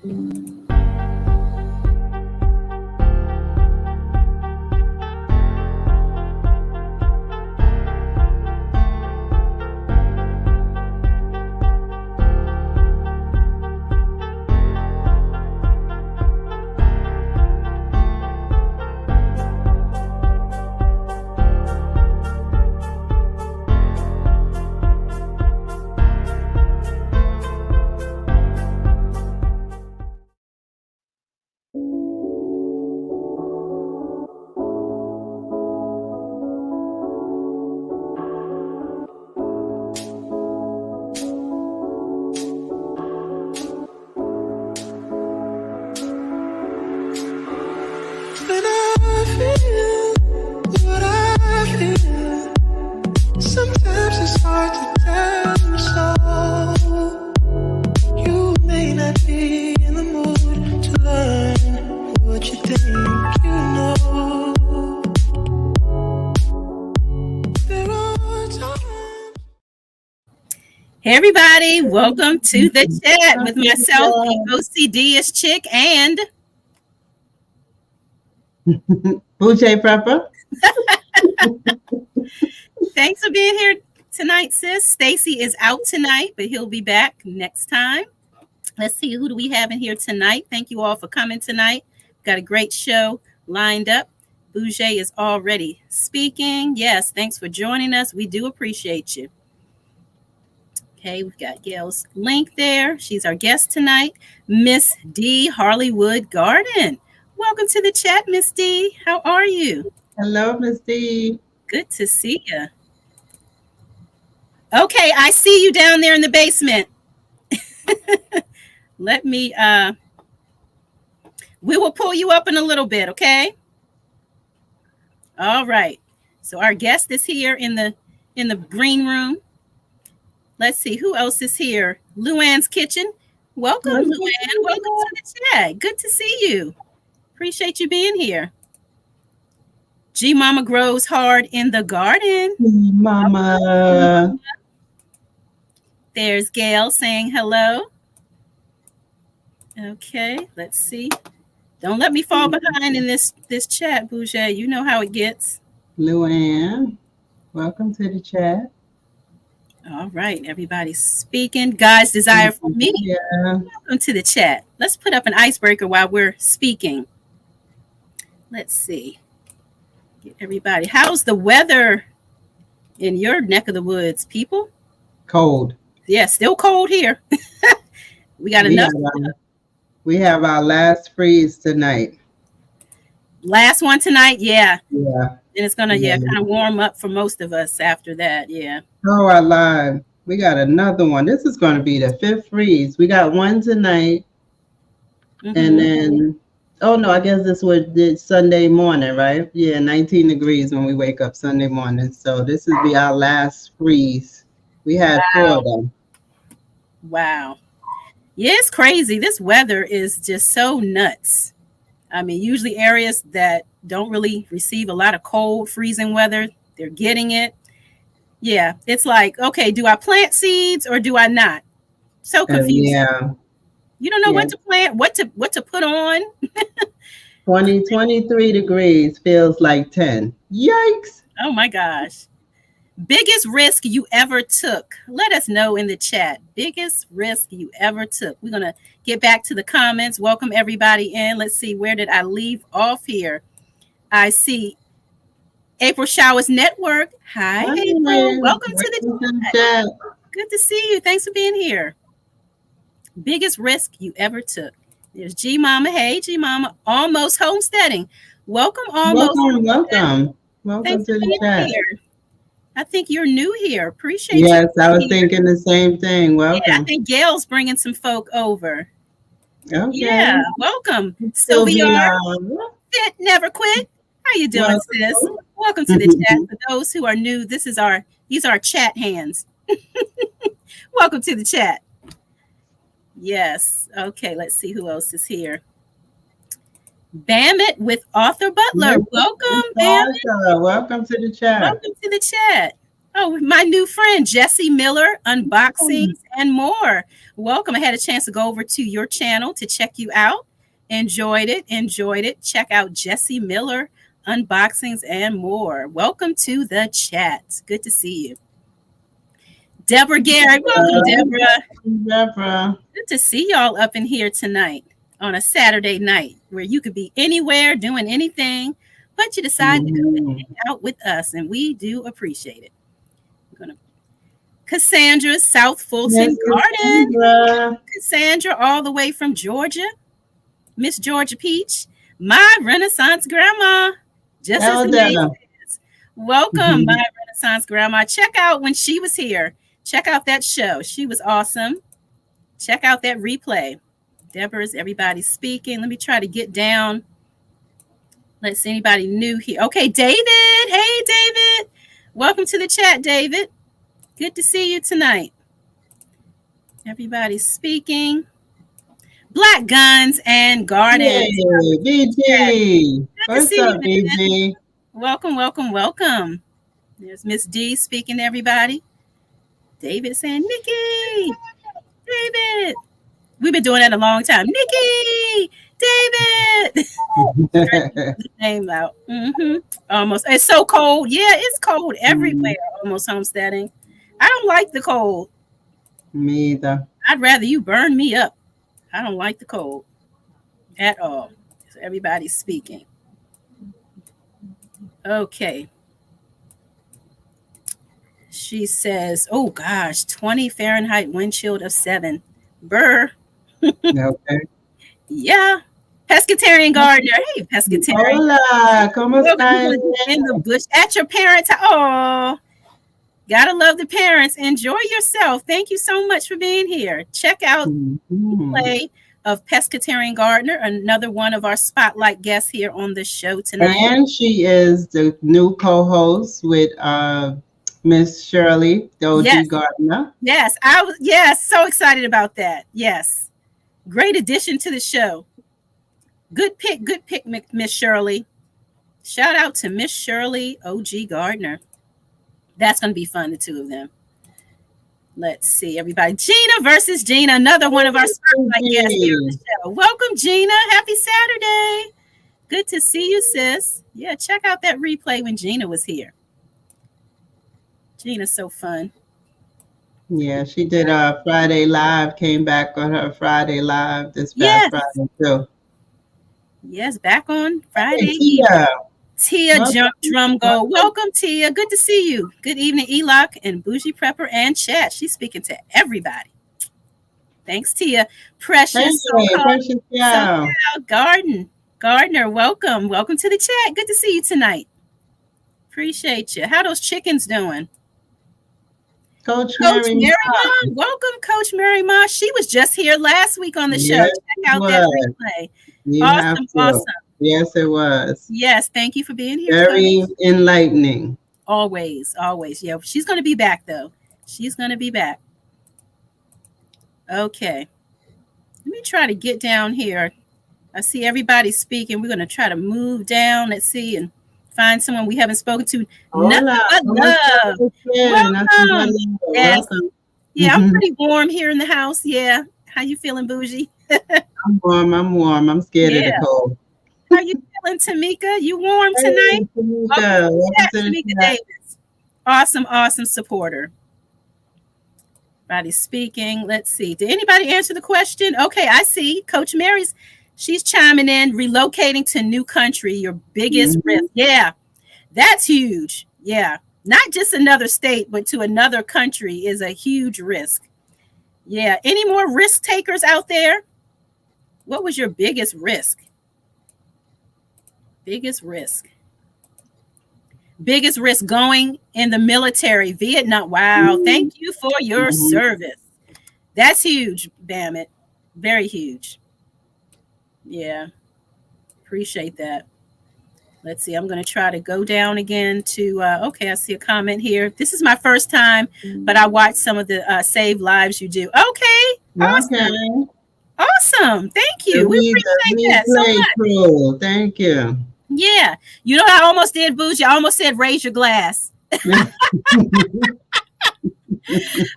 When I feel what I feel, sometimes it's hard to tell you so. You may not be in the mood to learn what you think you know. There are times. Hey everybody, welcome to the chat with myself, OCD is Chick, and Boucher Prepper. thanks for being here tonight, sis. Stacy is out tonight, but he'll be back next time. Let's see, who do we have in here tonight? Thank you all for coming tonight. Got a great show lined up. Boucher is already speaking. Yes, thanks for joining us. We do appreciate you. Okay, we've got Gail's link there. She's our guest tonight. Miss D. Harleywood Garden. Welcome to the chat, Miss D. How are you? Hello, Miss D. Good to see you. Okay, I see you down there in the basement. Let me, we will pull you up in a little bit, okay? All right. So our guest is here in the green room. Let's see, who else is here? Luann's Kitchen. Welcome, Luann. Welcome to the chat. Good to see you. Appreciate you being here. G Mama grows hard in the garden. Mama. There's Gail saying hello. Okay, let's see. Don't let me fall behind in this chat, Boucher. You know how it gets. Luann, welcome to the chat. All right, everybody's speaking. God's desire for me. Yeah. Welcome to the chat. Let's put up an icebreaker while we're speaking. Let's see. Get everybody. How's the weather in your neck of the woods, people? Cold. Yeah, still cold here. We got enough. We have our last freeze tonight. Last one tonight, yeah. Yeah. And it's gonna, kind of warm up for most of us after that, yeah. Oh, I lied. We got another one. This is going to be the 5th freeze. We got one tonight. Mm-hmm. And then, oh no, I guess this was Sunday morning, right? Yeah, 19 degrees when we wake up Sunday morning. So this will be our last freeze. We had 4 of them. Wow. Yeah, it's crazy. This weather is just so nuts. I mean, usually areas that don't really receive a lot of cold, freezing weather, they're getting it. Yeah, it's like, okay, do I plant seeds or do I not? So confused. Yeah. You don't know what to plant, what to put on. 23 degrees feels like 10. Yikes. Oh my gosh. Biggest risk you ever took? Let us know in the chat. Biggest risk you ever took. We're going to get back to the comments. Welcome everybody in. Let's see, where did I leave off here? I see April Showers Network. Hi, April. Welcome to the chat. Good to see you. Thanks for being here. Biggest risk you ever took. There's G Mama. Hey, G Mama. Almost homesteading. Welcome, almost. Welcome to the chat. Here. I think you're new here. Appreciate you. Yes, I was thinking the same thing. Welcome. Yeah, I think Gail's bringing some folk over. Okay. Yeah, welcome. Sylvia, Fit Never Quit. How you doing, sis? Welcome to the chat. For those who are new, these are our chat hands. Welcome to the chat. Yes. Okay, let's see who else is here. Bam It with Arthur Butler. Welcome, Bam It. Welcome to the chat. Welcome to the chat. Oh, my new friend, Jessie Miller, unboxings and more. Welcome. I had a chance to go over to your channel to check you out. Enjoyed it. Enjoyed it. Check out Jessie Miller, unboxings and more. Welcome to the chat. Good to see you. Deborah Gary. Welcome, Deborah. Deborah. Good to see y'all up in here tonight on a Saturday night where you could be anywhere doing anything, but you decide to come and hang out with us, and we do appreciate it. Cassandra, South Fulton Garden. Cassandra, all the way from Georgia. Miss Georgia Peach, my Renaissance grandma. Just as the name says. Welcome, my Renaissance grandma. Check out when she was here. Check out that show. She was awesome. Check out that replay. Deborah's everybody speaking. Let me try to get down. Let's see anybody new here. Okay, David. Hey, David. Welcome to the chat, David. Good to see you tonight. Everybody's speaking. Black Guns and Gardens. Yay, BG. What's up, BG? Welcome, welcome, welcome. There's Miss D speaking to everybody. David saying, Nikki, David. We've been doing that a long time. Nikki, David. Name out. Almost. It's so cold. Yeah, it's cold everywhere. Almost homesteading. I don't like the cold. Me either. I'd rather you burn me up. I don't like the cold at all. So everybody's speaking. Okay. She says, oh gosh, 20 Fahrenheit wind chill of 7. Burr. Okay. Yeah. Pescatarian Gardener. Hey, Pescatarian. Hola, ¿cómo estás? In the bush at your parents' oh. Gotta love the parents. Enjoy yourself. Thank you so much for being here. Check out the play of Pescatarian Gardener, another one of our spotlight guests here on the show tonight. And she is the new co-host with Miss Shirley, the OG Gardener. Yes, so excited about that. Yes. Great addition to the show. Good pick, Miss Shirley. Shout out to Miss Shirley, OG Gardener. That's going to be fun, the two of them. Let's see, everybody. Gina versus Gina, another one of our spotlight guests here on the show. Welcome, Gina. Happy Saturday. Good to see you, sis. Yeah, check out that replay when Gina was here. Gina's so fun. Yeah, she did a Friday Live, came back on her Friday Live this past Friday, too. Yes, back on Friday. Hey, Tia Drum Go. Welcome, Tia. Good to see you. Good evening, Eloc and Bougie Prepper and Chat. She's speaking to everybody. Thanks, Tia. Precious. Precious Gardner, welcome. Welcome to the chat. Good to see you tonight. Appreciate you. How those chickens doing? Coach Mary Ma. Welcome, Coach Mary Ma. She was just here last week on the show. Check out that replay. Awesome. Yes, it was. Yes, thank you for being here. Very enlightening. Always. Yeah, she's going to be back, though. She's going to be back. Okay. Let me try to get down here. I see everybody speaking. We're going to try to move down. Let's see and find someone we haven't spoken to. Nothing but love. Welcome. Yes. Welcome. Yeah, I'm pretty warm here in the house. Yeah. How you feeling, Bougie? I'm warm. I'm scared of the cold. How you feeling, Tamika? You warm tonight? Tamika Davis. Awesome supporter. Everybody's speaking. Let's see. Did anybody answer the question? Okay, I see. Coach Mary's, she's chiming in. Relocating to new country, your biggest risk. Yeah, that's huge. Yeah, not just another state, but to another country is a huge risk. Yeah. Any more risk takers out there? What was your biggest risk? Biggest risk going in the military, Vietnam. Wow. Thank you for your service. That's huge, Bamit. Very huge. Yeah. Appreciate that. Let's see. I'm going to try to go down again to, okay, I see a comment here. This is my first time, but I watched some of the Save Lives you do. Okay. Awesome. Awesome. Thank you. We appreciate that so much. Cool. Thank you. Yeah. You know what I almost did, Bougie? I almost said raise your glass.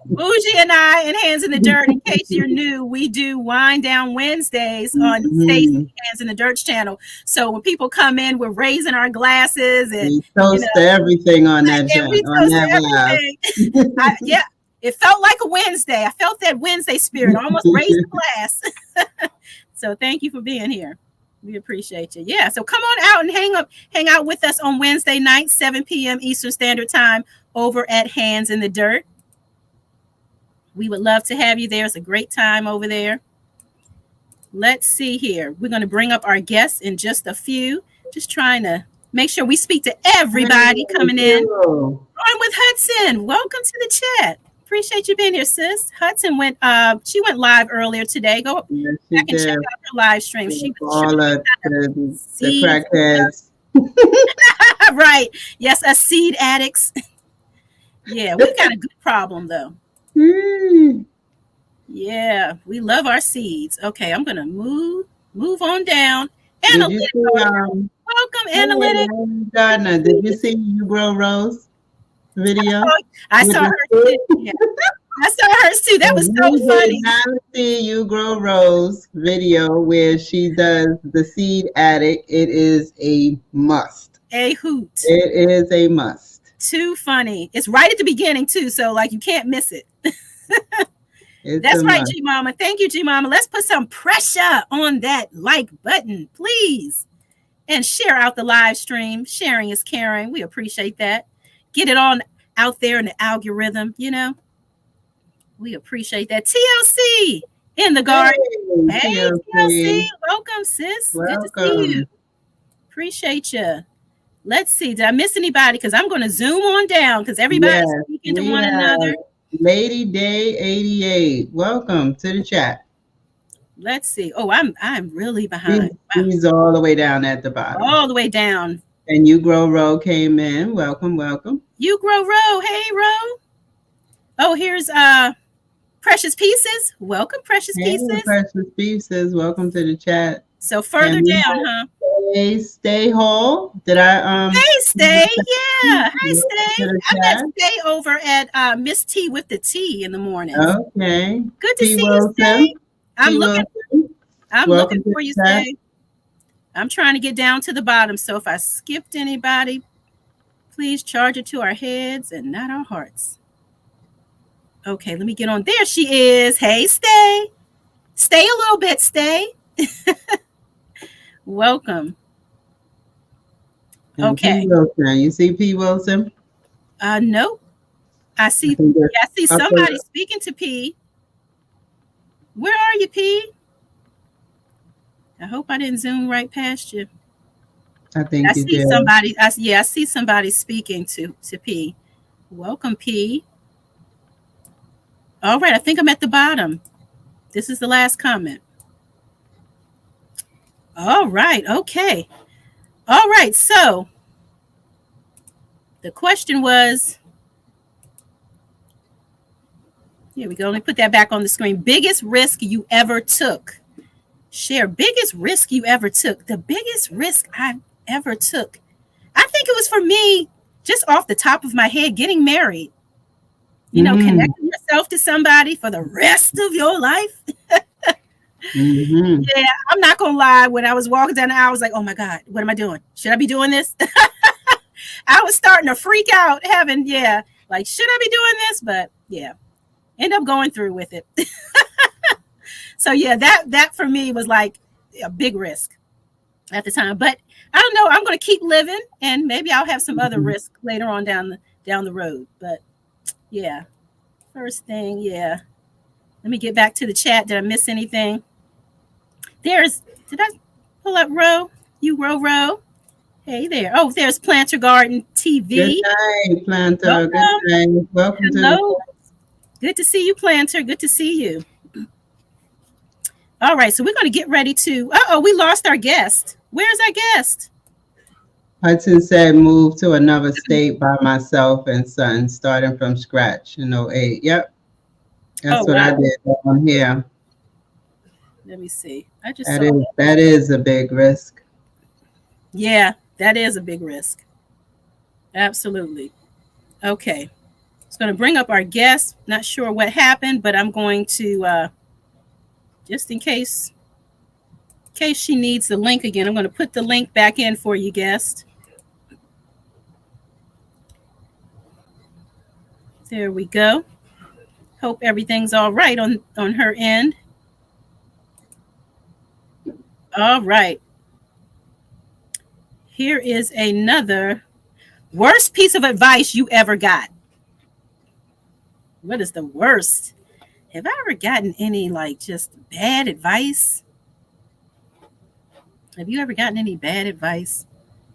Bougie and I and Hands in the Dirt, in case you're new, we do Wind Down Wednesdays on Stacy Hands in the Dirt's channel. So when people come in, we're raising our glasses and we toast to everything on that and we on toast that everything. Yeah, it felt like a Wednesday. I felt that Wednesday spirit. I almost raised the glass. So thank you for being here. We appreciate you. Yeah. So come on out and hang out with us on Wednesday night, 7 p.m. Eastern Standard Time over at Hands in the Dirt. We would love to have you there. It's a great time over there. Let's see here. We're going to bring up our guests in just a few. Just trying to make sure we speak to everybody coming in. On with Hudson. Welcome to the chat. Appreciate you being here, sis. Hudson went live earlier today. Go back and check out her live stream. She was all the crackheads. Right. Yes, us seed addicts. Yeah, we got a good problem though. Yeah, we love our seeds. Okay, I'm gonna move on down. Analytics. Welcome, Analytics. Gardner, did you see You Grow Rose video? I saw her too. Yeah. I saw hers too. That was so funny. Now see You Grow Rose video where she does the seed addict. It is a must. A hoot. It is a must. Too funny. It's right at the beginning too, so like you can't miss it. That's right, G Mama. Thank you, G Mama. Let's put some pressure on that like button, please. And share out the live stream. Sharing is caring. We appreciate that. Get it on out there in the algorithm, you know. We appreciate that. TLC in the garden. Hey, TLC. Welcome, sis. Welcome. Good to see you. Appreciate you. Let's see. Did I miss anybody? Because I'm going to zoom on down because everybody's speaking to one another. Lady Day 88. Welcome to the chat. Let's see. Oh, I'm really behind. He's all the way down at the bottom. All the way down. And You Grow Row came in. Welcome, welcome. You Grow Row. Hey, Row. Oh, here's Precious Pieces. Welcome, Precious Pieces. Precious Pieces. Welcome to the chat. So further down, huh? Stay Hall. Did I Hey, Stay. Yeah. Hey, Stay. I met Stay over at Miss T with the T in the morning. Okay. Good to see you, Stay. I'm looking for you, Stay. I'm trying to get down to the bottom. So if I skipped anybody, please charge it to our heads and not our hearts. Okay, let me get on. There she is. Hey, Stay. Stay a little bit, Stay. Welcome. And okay. P. Wilson. You see P. Wilson? Nope. I see somebody speaking to P. Where are you, P? I hope I didn't zoom right past you. I think I see somebody. I see somebody speaking to P. Welcome, P. All right, I think I'm at the bottom. This is the last comment. All right, okay. All right, so the question was, here we go. Let me put that back on the screen. Biggest risk you ever took. Share biggest risk you ever took. The biggest risk I ever took. I think it was for me, just off the top of my head, getting married. You know, connecting yourself to somebody for the rest of your life. Yeah, I'm not gonna lie. When I was walking down the aisle, I was like, "Oh my God, what am I doing? Should I be doing this?" I was starting to freak out, like, should I be doing this? But yeah, end up going through with it. So yeah, that for me was like a big risk at the time. But I don't know. I'm gonna keep living, and maybe I'll have some other risk later on down the road. But yeah, first thing, yeah. Let me get back to the chat. Did I miss anything? Did I pull up Row? You Row? Hey there. Oh, there's Planter Garden TV. Good night, Planter. Good night. Welcome to Good to see you, Planter. Good to see you. All right, so we're going to get ready to... we lost our guest. Where's our guest? Hudson said move to another state by myself and son, starting from scratch in 08. Yep. That's what I did on here. Let me see. That is a big risk. Yeah, that is a big risk. Absolutely. Okay. It's going to bring up our guest. Not sure what happened, but I'm going to just in case she needs the link again, I'm going to put the link back in for you, guest. There we go. Hope everything's all right on her end. All right. Here is another worst piece of advice you ever got. What is the worst? Have I ever gotten any like just bad advice? Have you ever gotten any bad advice?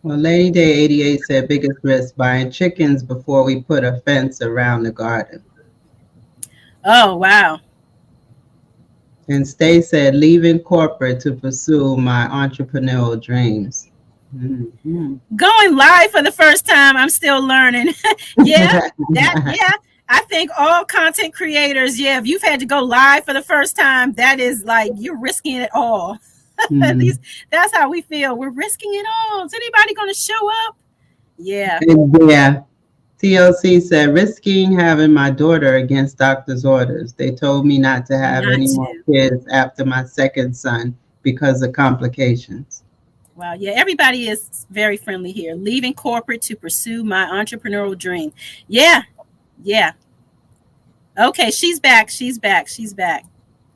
Well, Lady Day 88 said biggest risk buying chickens before we put a fence around the garden. Oh, wow. And Stay said leaving corporate to pursue my entrepreneurial dreams. Mm-hmm. Going live for the first time, I'm still learning. Yeah. I think all content creators, if you've had to go live for the first time, that is like you're risking it all. Mm-hmm. At least that's how we feel. We're risking it all. Is anybody going to show up? Yeah. Yeah. TLC said risking having my daughter against doctor's orders. They told me not to have any more kids after my second son because of complications. Wow. Yeah. Everybody is very friendly here. Leaving corporate to pursue my entrepreneurial dream. Yeah. Yeah. Okay. She's back.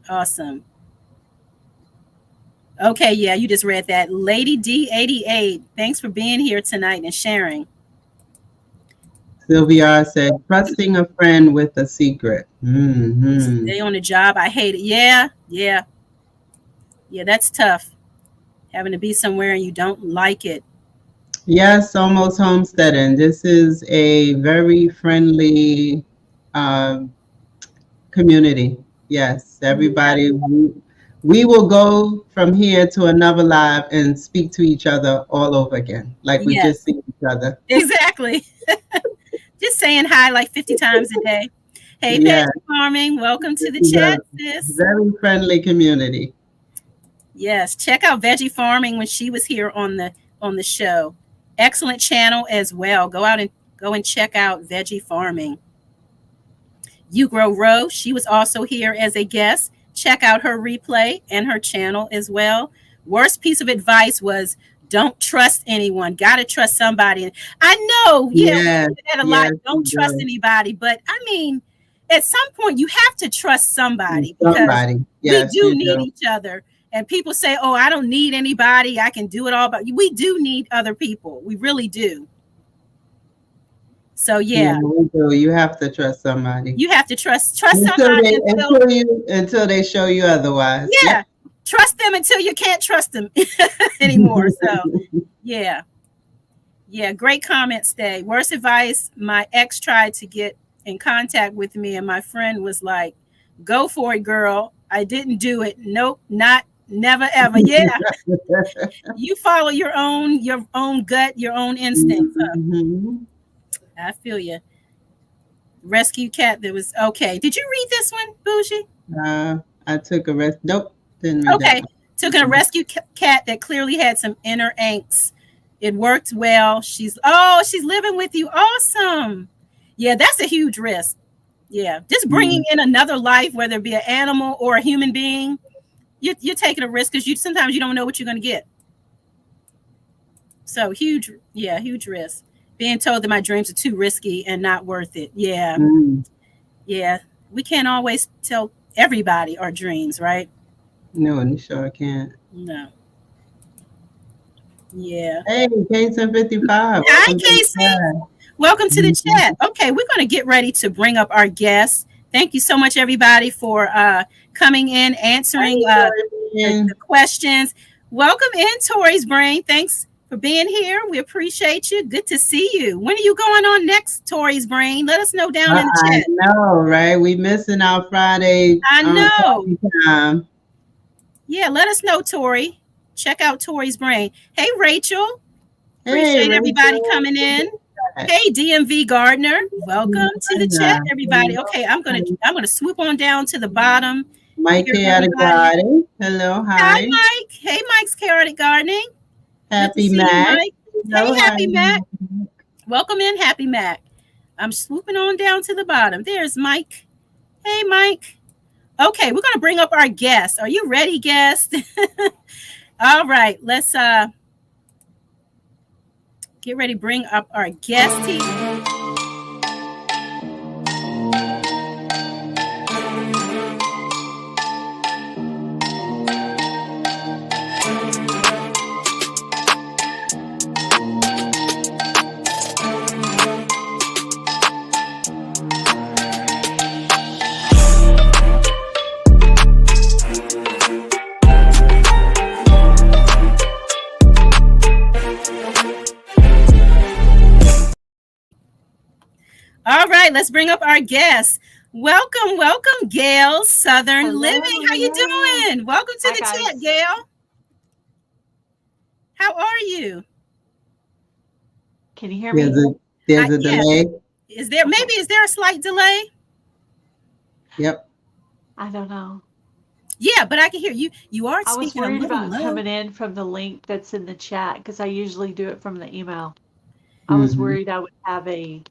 Awesome. Okay. Yeah. You just read that. Lady D88. Thanks for being here tonight and sharing. Sylvia said, trusting a friend with a secret. Mm-hmm. Stay on the job. I hate it. Yeah. That's tough. Having to be somewhere and you don't like it. Yes, almost homesteading. This is a very friendly community. Yes, everybody. We will go from here to another live and speak to each other all over again, like we just see each other. Exactly. Just saying hi like 50 times a day. Hey, Veggie Farming, welcome to the chat, sis. Very friendly community. Yes, check out Veggie Farming when she was here on the show. Excellent channel as well. Go and check out Veggie Farming. You Grow Row, she was also here as a guest. Check out her replay and her channel as well. Worst piece of advice was don't trust anyone. Gotta trust somebody. I know, don't trust anybody, but I mean, at some point you have to trust somebody because we do need each other. And people say, "Oh, I don't need anybody. I can do it all." But we do need other people. We really do. So yeah, we do. You have to trust somebody. You have to trust somebody until they show you otherwise. Yeah. Trust them until you can't trust them anymore. So, yeah. Great comment, Stay. Worst advice, my ex tried to get in contact with me and my friend was like, go for it, girl. I didn't do it. Nope, never, ever. Yeah. You follow your own gut, your own instincts. Mm-hmm. I feel you. Rescue cat that was okay. Did you read this one, Bougie? I took a rest. Nope. Okay, took a rescue cat that clearly had some inner angst. It worked well. She's living with you. Awesome. Yeah, that's a huge risk. Yeah, just bringing in another life, whether it be an animal or a human being, you're taking a risk because sometimes you don't know what you're going to get. So huge risk. Being told that my dreams are too risky and not worth it. Yeah, yeah. We can't always tell everybody our dreams, right? No, you sure can't. No. Yeah. Hey, K755. Hi, Casey. Welcome to the chat. Okay, we're going to get ready to bring up our guests. Thank you so much, everybody, for coming in, answering the questions. Welcome in, Tori's Brain. Thanks for being here. We appreciate you. Good to see you. When are you going on next, Tori's Brain? Let us know down in the chat. I know, right? We missing our Friday. I know. Time. Yeah, let us know, Tori. Check out Tori's Brain. Hey, Rachel. Appreciate everybody coming in. Hey, DMV Gardner. Welcome to the chat, everybody. Okay, I'm gonna swoop on down to the bottom. Mike Chaotic Gardening. Hello, hi. Hi, Mike. Hey, Mike's Chaotic Gardening. Happy Mac. Hey, Happy Mac. Welcome in, Happy Mac. I'm swooping on down to the bottom. There's Mike. Hey, Mike. Okay, we're going to bring up our guest. Are you ready, guest? All right, let's get ready to bring up our guest here. All right, let's bring up our guest. Welcome, welcome, Gail, Southern Hello, Living. How you hello. doing? Welcome to Hi, the chat, guys. Gail. How are you? Can you hear There's me? a Yeah. delay. Is there Okay. is there a slight delay? Yep. I don't know. Yeah, but I can hear you. You are I was speaking a worried little about low. coming in from the link that's in the chat because I usually do it from the email. I was Mm-hmm. worried I would have a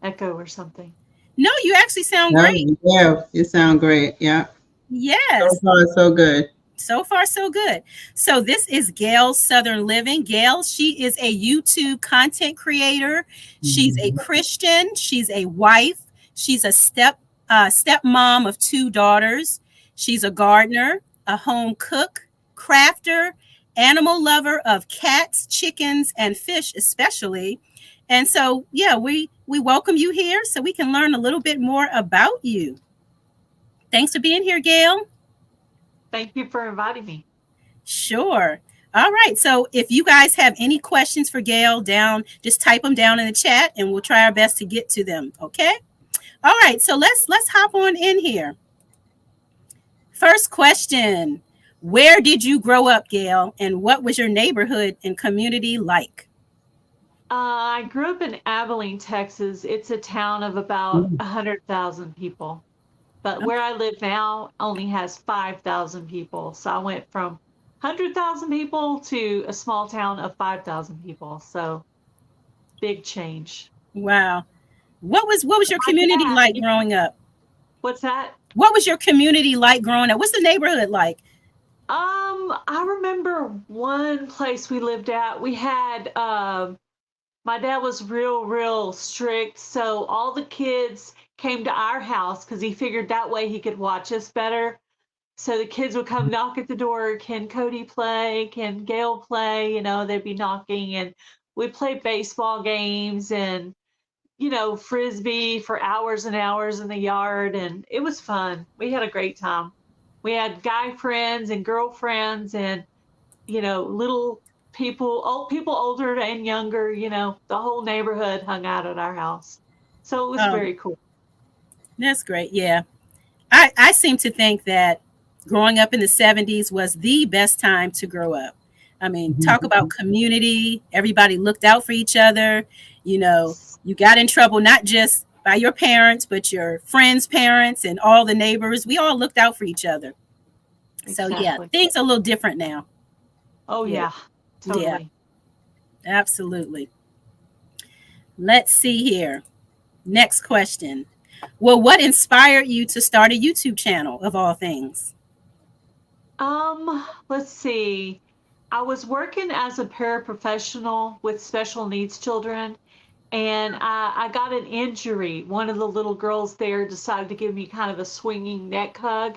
echo or something. No, you actually sound No, great. yeah, you sound great. Yeah. So Yes. far, so good. So far, so good. So this is Gail Southern Living. Gail, she is a YouTube content creator. She's a Mhm. Christian. She's a wife. She's a stepmom of 2 daughters. She's a gardener, a home cook, crafter, animal lover of cats, chickens, and fish, especially. And so, yeah, we welcome you here so we can learn a little bit more about you. Thanks for being here, Gail. Thank you for inviting me. Sure. All right. So if you guys have any questions for Gail just type them down in the chat and we'll try our best to get to them. Okay. All right. So let's hop on in here. First question. Where did you grow up, Gail? And what was your neighborhood and community like? I grew up in Abilene, Texas. It's a town of about 100,000 people. But where I live now only has 5,000 people. So I went from 100,000 people to a small town of 5,000 people. So big change. Wow. What was your My community dad, like growing up? what's that? What was your community like growing up? What's the neighborhood like? I remember one place we lived at. We had my dad was real strict, so all the kids came to our house because he figured that way he could watch us better. So the kids would come knock at the door. Can Cody play? Can Gail play? You know, they'd be knocking, and we'd play baseball games and frisbee for hours and hours in the yard, and it was fun. We had a great time. We had guy friends and girlfriends and little people, old people, older and younger, the whole neighborhood hung out at our house. So it was Oh, very cool. that's great. Yeah. I seem to think that growing up in the 70s was the best time to grow up. I mean, talk about community. Everybody looked out for each other. You got in trouble not just by your parents, but your friends' parents and all the neighbors. We all looked out for each other. So, yeah, Exactly. things are a little different now. Oh, Yeah. yeah, totally. Yeah, absolutely. Let's see here. Next question. Well, what inspired you to start a YouTube channel of all things? Let's see. I was working as a paraprofessional with special needs children, and I got an injury. One of the little girls there decided to give me kind of a swinging neck hug,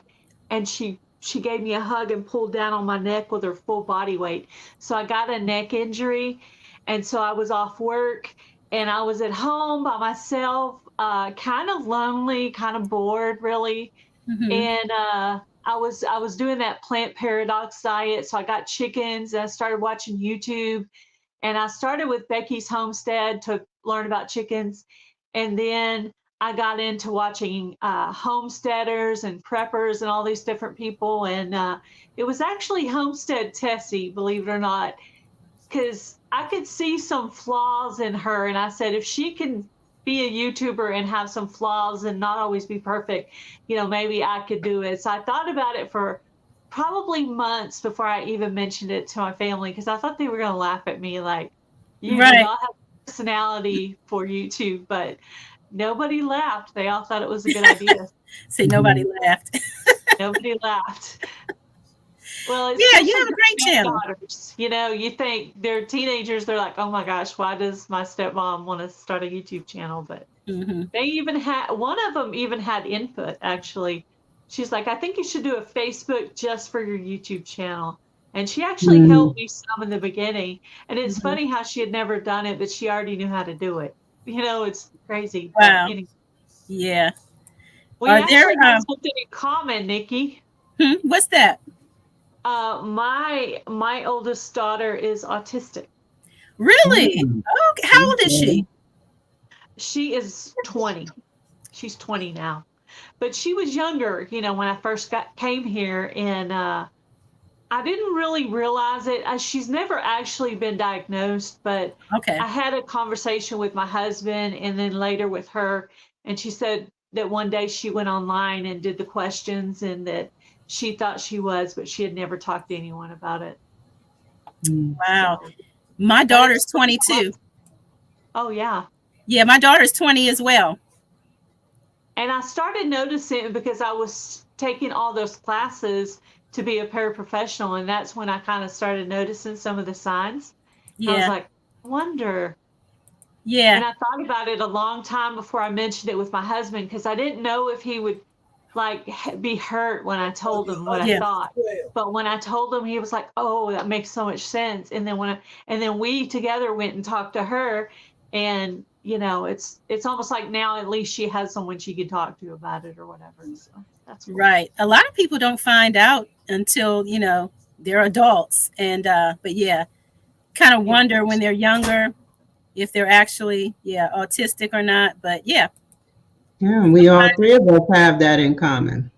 and she gave me a hug and pulled down on my neck with her full body weight. So I got a neck injury, and so I was off work, and I was at home by myself, kind of lonely, kind of bored, really. Mm-hmm. And I was doing that plant paradox diet, so I got chickens, and I started watching YouTube, and I started with Becky's Homestead to learn about chickens. And then I got into watching homesteaders and preppers and all these different people. And it was actually Homestead Tessie, believe it or not, because I could see some flaws in her. And I said, if she can be a YouTuber and have some flaws and not always be perfect, maybe I could do it. So I thought about it for probably months before I even mentioned it to my family because I thought they were going to laugh at me like, you do Right. not have personality for YouTube, but nobody laughed. They all thought it was a good idea. See, nobody laughed. Nobody laughed. Well, Yeah, you especially have a the great channel. stepdaughters. You think they're teenagers. They're like, oh my gosh, why does my stepmom want to start a YouTube channel? But Hmm. they even had one of them even had input. Actually, she's like, I think you should do a Facebook just for your YouTube channel. And she actually helped me some in the beginning. And it's Hmm. funny how she had never done it, but she already knew how to do it. It's crazy. But Wow. anyway, Yeah. we Are there actually have something in common, Nikki. what's that? My oldest daughter is autistic. Really? Oh, how old is she? She is 20. She's 20 now. But she was younger, when I first came here, and I didn't really realize it. She's never actually been diagnosed, but Okay. I had a conversation with my husband and then later with her, and she said that one day she went online and did the questions and that she thought she was, but she had never talked to anyone about it. Wow. So, My but daughter's it's pretty 22. awesome. Oh yeah. Yeah, my daughter's 20 as well. And I started noticing because I was taking all those classes to be a paraprofessional, and that's when I kind of started noticing some of the signs. I was Yeah. like, I wonder. Yeah. And I thought about it a long time before I mentioned it with my husband because I didn't know if he would be hurt when I told him what I Yeah. thought. But when I told him, he was like, "Oh, that makes so much sense." And then and then we together went and talked to her, and it's almost like now at least she has someone she can talk to about it or whatever. So that's cool. Right. A lot of people don't find out until, they're adults. And but yeah, kind of Yeah. wonder when they're younger if they're actually, autistic or not. But yeah. Yeah, we all three of us have that in common.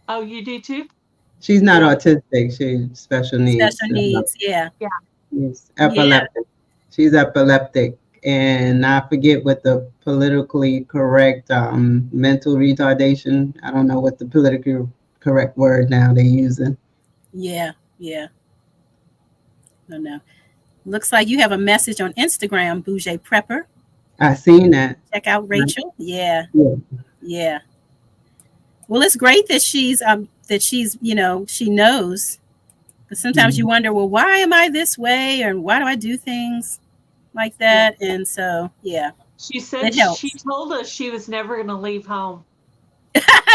Oh, you do too? She's not autistic. She's special needs. Special needs. Yeah. Yeah. She's Yeah. epileptic. She's epileptic. And I forget what the politically correct mental retardation. I don't know what the politically correct word now they're using. Yeah. Yeah. I don't know. Looks like you have a message on Instagram, Bougie Prepper. I seen that. Check out Rachel. Yeah. Yeah. Yeah. Well, it's great that she's she knows. But sometimes you wonder, well, why am I this way, and why do I do things like that? Yeah. And so, yeah, She said it she helps. told us she was never going to leave home.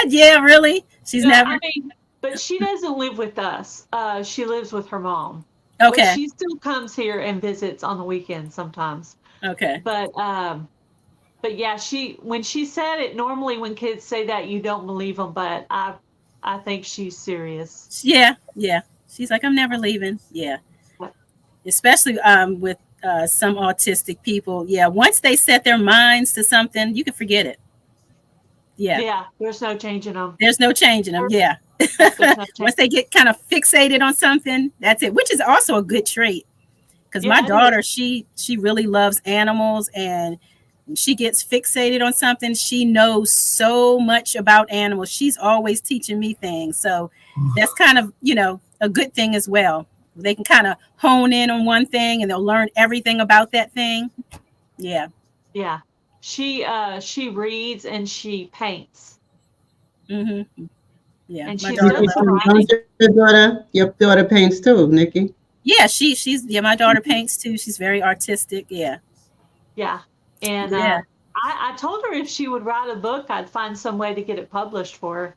Yeah, really. She's No, never. I mean, but she doesn't live with us. She lives with her mom. But Okay. she still comes here and visits on the weekends sometimes. Okay. But yeah, when she said it, normally when kids say that, you don't believe them, but I think she's serious. Yeah. Yeah. She's like, I'm never leaving. Yeah. Especially with some autistic people. Yeah. Once they set their minds to something, you can forget it. Yeah. Yeah, there's no changing them. There's no changing them. Yeah. There's no Once change. they get kind of fixated on something, that's it, which is also a good trait. Because my Yeah, it daughter, is. she really loves animals, and when she gets fixated on something, she knows so much about animals. She's always teaching me things. So that's kind of, a good thing as well. They can kind of hone in on one thing and they'll learn everything about that thing. Yeah. Yeah. She reads and she paints. Mm-hmm. Yeah. And My she's daughter done some writing. Your daughter paints too, Nikki. Yeah, she's my daughter paints too. She's very artistic. Yeah. Yeah. And Yeah. I told her if she would write a book, I'd find some way to get it published for her.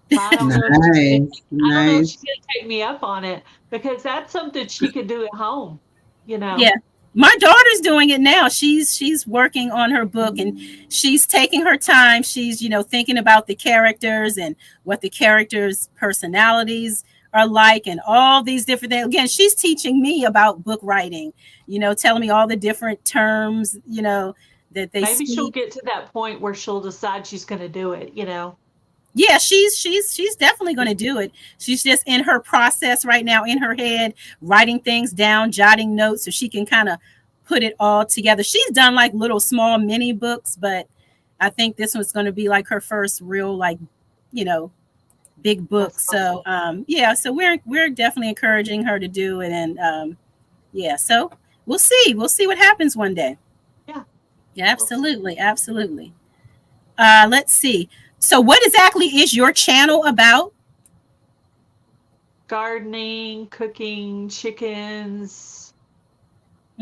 But I don't know if Nice, I don't know if nice. she's gonna take me up on it because that's something she could do at home, Yeah. My daughter's doing it now. She's working on her book, and she's taking her time. She's, thinking about the characters and what the characters' personalities are like and all these different things. Again, she's teaching me about book writing, telling me all the different terms, that they Maybe she'll speak. get to that point where she'll decide she's gonna do it, Yeah, she's definitely going to do it. She's just in her process right now, in her head, writing things down, jotting notes so she can kind of put it all together. She's done like little small mini books, but I think this one's going to be like her first real, like, big book. That's So yeah, so we're definitely encouraging her to do it. And yeah, so we'll see what happens one day. Yeah, absolutely, absolutely. Let's see. So, what exactly is your channel about? Gardening, cooking, chickens,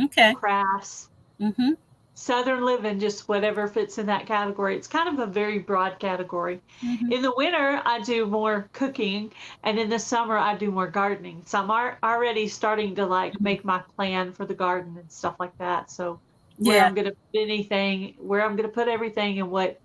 Okay. crafts, Mm-hmm. southern living, just whatever fits in that category. It's kind of a very broad category. Mm-hmm. In the winter, I do more cooking, and in the summer, I do more gardening. So I'm already starting to like make my plan for the garden and stuff like that. So where Yeah. I'm going to put anything, where I'm going to put everything, and what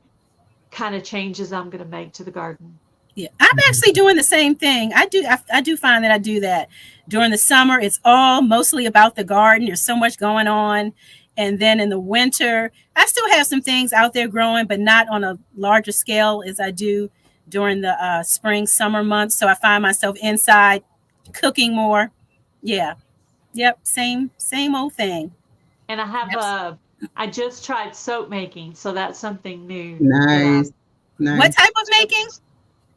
kind of changes I'm going to make to the garden. Yeah, I'm actually doing the same thing. I do find that I do that during the summer. It's all mostly about the garden. There's so much going on, and then in the winter, I still have some things out there growing, but not on a larger scale as I do during the spring, summer months. So I find myself inside cooking more. Yeah. Yep. Same old thing. And I have Abs- I just tried soap making, so that's something new that I Nice, What nice. type of making?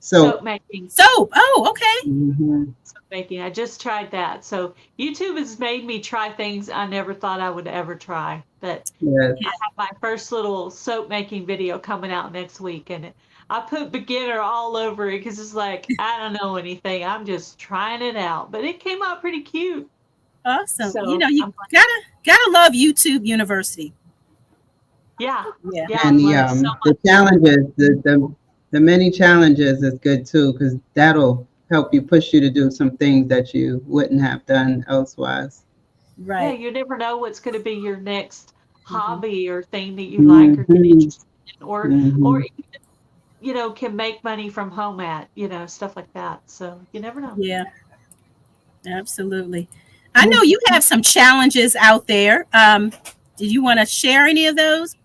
So, soap making. Soap. Oh, okay. mhm, Soap making. I just tried that. So YouTube has made me try things I never thought I would ever try. But yes. Yeah. I have my first little soap making video coming out next week, and I put beginner all over it because it's like I don't know anything. I'm just trying it out, but it came out pretty cute. Awesome. You So know, you I'm like, gotta love YouTube University. yeah, Yeah. yeah, And I've learned so the much. challenges, the many challenges is good too, because that'll help you push you to do some things that you wouldn't have done elsewise. Yeah, Right. you never know what's going to be your next Hmm. hobby or thing that you like or get Hmm. interested in, or Hmm. can make money from home at, stuff like that. So you never know. Yeah. Absolutely. I know you have some challenges out there. Did you want to share any of those?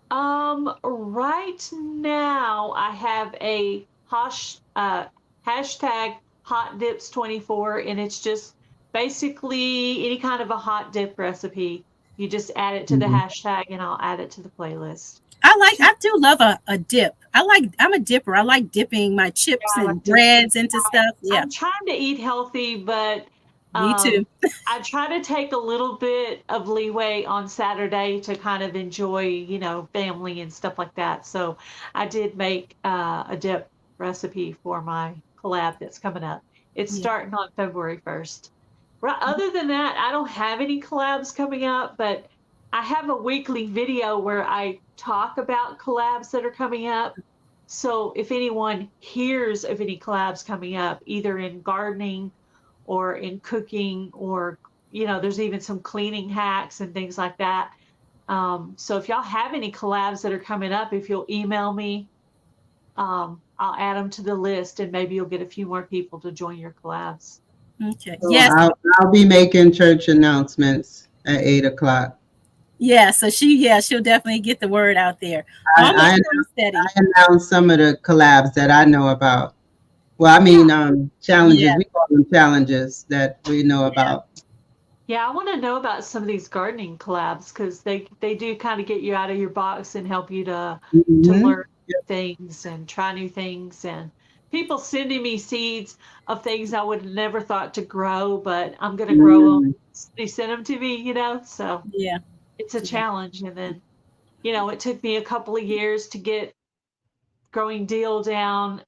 Right now I have a hashtag hot dips 24, and it's just basically any kind of a hot dip recipe. You just add it to the Hmm. hashtag, and I'll add it to the playlist. I do love a dip. I'm a dipper. I like dipping my Yeah, chips I like and to. breads into stuff. Yeah. I'm trying to eat healthy, but Me too. I try to take a little bit of leeway on Saturday to kind of enjoy, family and stuff like that. So I did make a dip recipe for my collab that's coming up. It's Yeah. starting on February 1st. Right. Other than that, I don't have any collabs coming up, but I have a weekly video where I talk about collabs that are coming up. So if anyone hears of any collabs coming up, either in gardening or in cooking, or, there's even some cleaning hacks and things like that. So if y'all have any collabs that are coming up, if you'll email me, I'll add them to the list, and maybe you'll get a few more people to join your collabs. Okay. So Yes. I'll be making church announcements at 8 o'clock. Yeah. So she'll definitely get the word out there. Almost I steady. announced some of the collabs that I know about. Well, I Yeah. mean, challenges. Yeah. We call them challenges that we know Yeah. about. Yeah, I want to know about some of these gardening collabs because they do kind of get you out of your box and help you to Hmm. learn new things and try new things, and people sending me seeds of things I would have never thought to grow, but I'm gonna grow them. Mm. They send them to me, so Yeah. it's a Yeah. challenge. And then, it took me a couple of years to get growing deal down.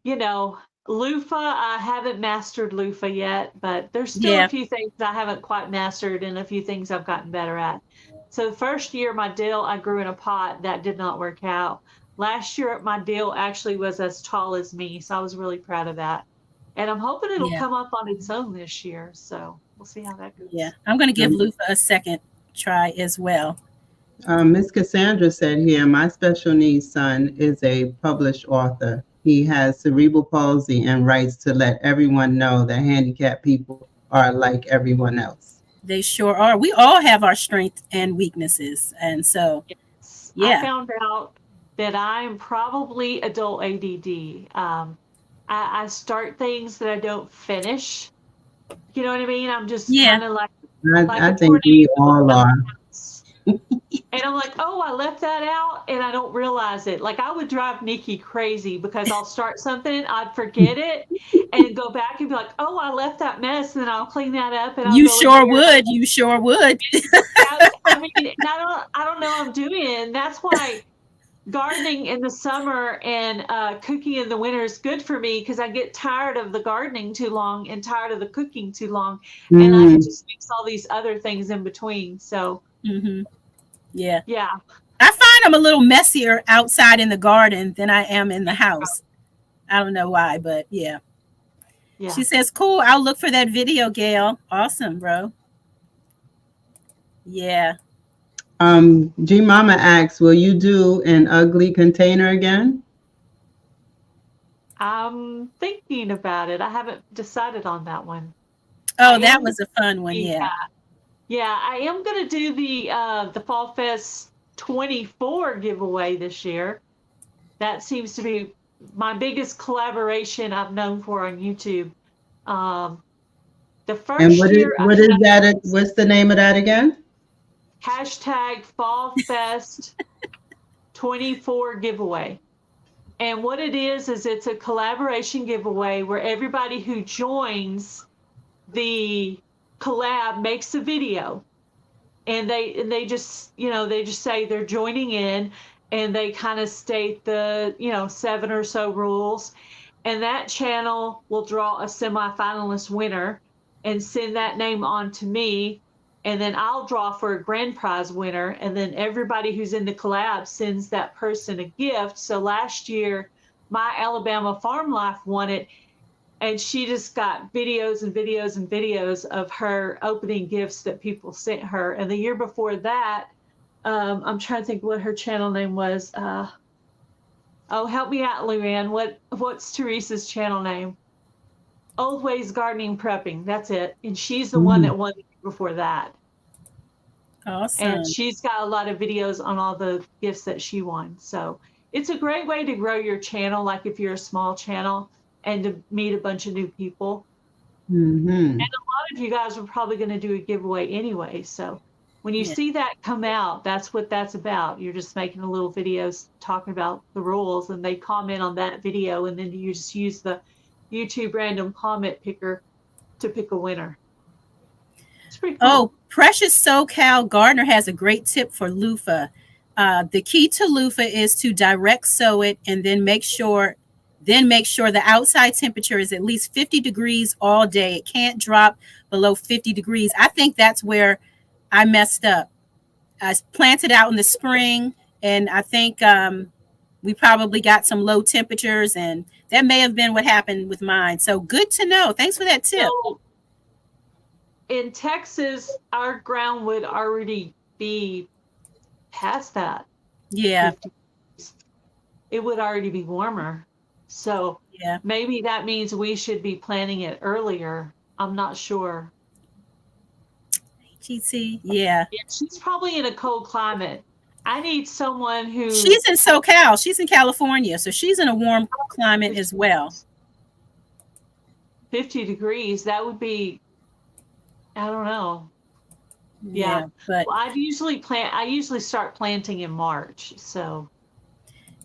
You know, loofah, I haven't mastered loofah yet, but there's still a Yeah. few things I haven't quite mastered and a few things I've gotten better at. So the first year my dill I grew in a pot, that did not work out. Last year my dill actually was as tall as me, so I was really proud of that. And I'm hoping it'll Yeah. come up on its own this year. So we'll see how that Yeah. goes. I'm going to give Um, Lufa a second try as well. Miss Cassandra said here, my special needs son is a published author. He has cerebral palsy and writes to let everyone know that handicapped people are like everyone else. They sure are. We all have our strengths and weaknesses. And so, I yeah. found out that I'm probably adult ADD. I start things that I don't finish. You know what I mean? I'm just Yeah. kind of like I a think we tornado all around are. the house. And I'm like, oh, I left that out and I don't realize it. Like I would drive Nikki crazy because I'll start something, I'd forget it and go back and be like, oh, I left that mess, and then I'll clean that up and I'll You go in sure here. would. You sure would. and I don't know I'm doing it. And that's why gardening in the summer and cooking in the winter is good for me because I get tired of the gardening too long and tired of the cooking too long, and I can Mm. just mix all these other things in between. So Mm-hmm. Yeah. yeah, I find I'm a little messier outside in the garden than I am in the house. I don't know why, but yeah. yeah. She says, cool. I'll look for that video, Gail. Awesome, bro. Yeah. G Mama asks, will you do an ugly container again? I'm thinking about it. I haven't decided on that one. I Oh, that am was a fun one. yeah, Yeah. yeah, I am gonna do the Fall Fest 24 giveaway this year. That seems to be my biggest collaboration I've known for on YouTube. Um, the And first year I what is that? What's the name of that again? hashtag Fall Fest 24 giveaway. And what it is it's a collaboration giveaway where everybody who joins the collab makes a video, and they just they just say they're joining in, and they kind of state the 7 or so rules, and that channel will draw a semifinalist winner and send that name on to me, and then I'll draw for a grand prize winner, and then everybody who's in the collab sends that person a gift. So last year my Alabama Farm Life won it, and she just got videos and videos and videos of her opening gifts that people sent her. And the year before that, I'm trying to think what her channel name was. Oh, help me out, Luann. What's Teresa's channel name? Old Ways Gardening Prepping. That's it. And she's the one Mm. that won the year before that. And Awesome. she's got a lot of videos on all the gifts that she won. So it's a great way to grow your channel, like if you're a small channel, and to meet a bunch of new people. Mm-hmm. And a lot of you guys are probably going to do a giveaway anyway. So when you Yeah. see that come out, that's what that's about. You're just making a little videos talking about the rules, and they comment on that video, and then you just use the YouTube random comment picker to pick a winner. It's pretty cool. Oh, Precious SoCal Gardner has a great tip for loofah. The key to loofah is to direct sow it and then make sure the outside temperature is at least 50 degrees all day. It can't drop below 50 degrees. I think that's where I messed up. I planted out in the spring, and I think we probably got some low temperatures, and that may have been what happened with mine. So good to know. Thanks for that tip. So in Texas, our ground would already be past that. Yeah. 50. It would already be warmer. So Yeah. maybe that means we should be planting it earlier. I'm not sure. GT. Yeah. Yeah, she's probably in a cold climate. I need someone who She's in SoCal. She's in California. So she's in a warm climate as well. 50 degrees. That would be, I don't know. Yeah. But Well, I usually start planting in March. So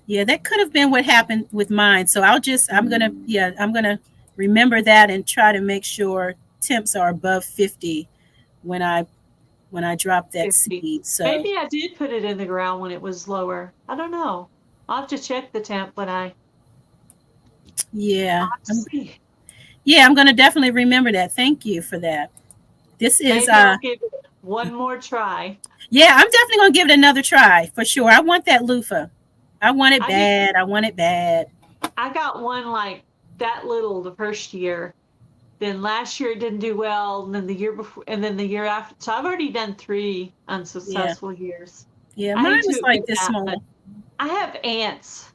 yeah, that could have been what happened with mine. So I'm gonna remember that and try to make sure temps are above 50 when I drop that 50. seed. So Maybe I did put it in the ground when it was lower. I don't know. I'll have to check the temp when I yeah. see. Yeah, I'm gonna definitely remember that. Thank you for that. This is Maybe I'll give it one more try. yeah, I'm definitely gonna give it another try for sure. I want that loofah. I want it I bad. I want it bad. I got one like that little the first year. Then last year it didn't do well, and then the year before, and then the year after. So I've already done 3 unsuccessful years. Yeah, I mine hate to was like admit this that, small. but I have ants.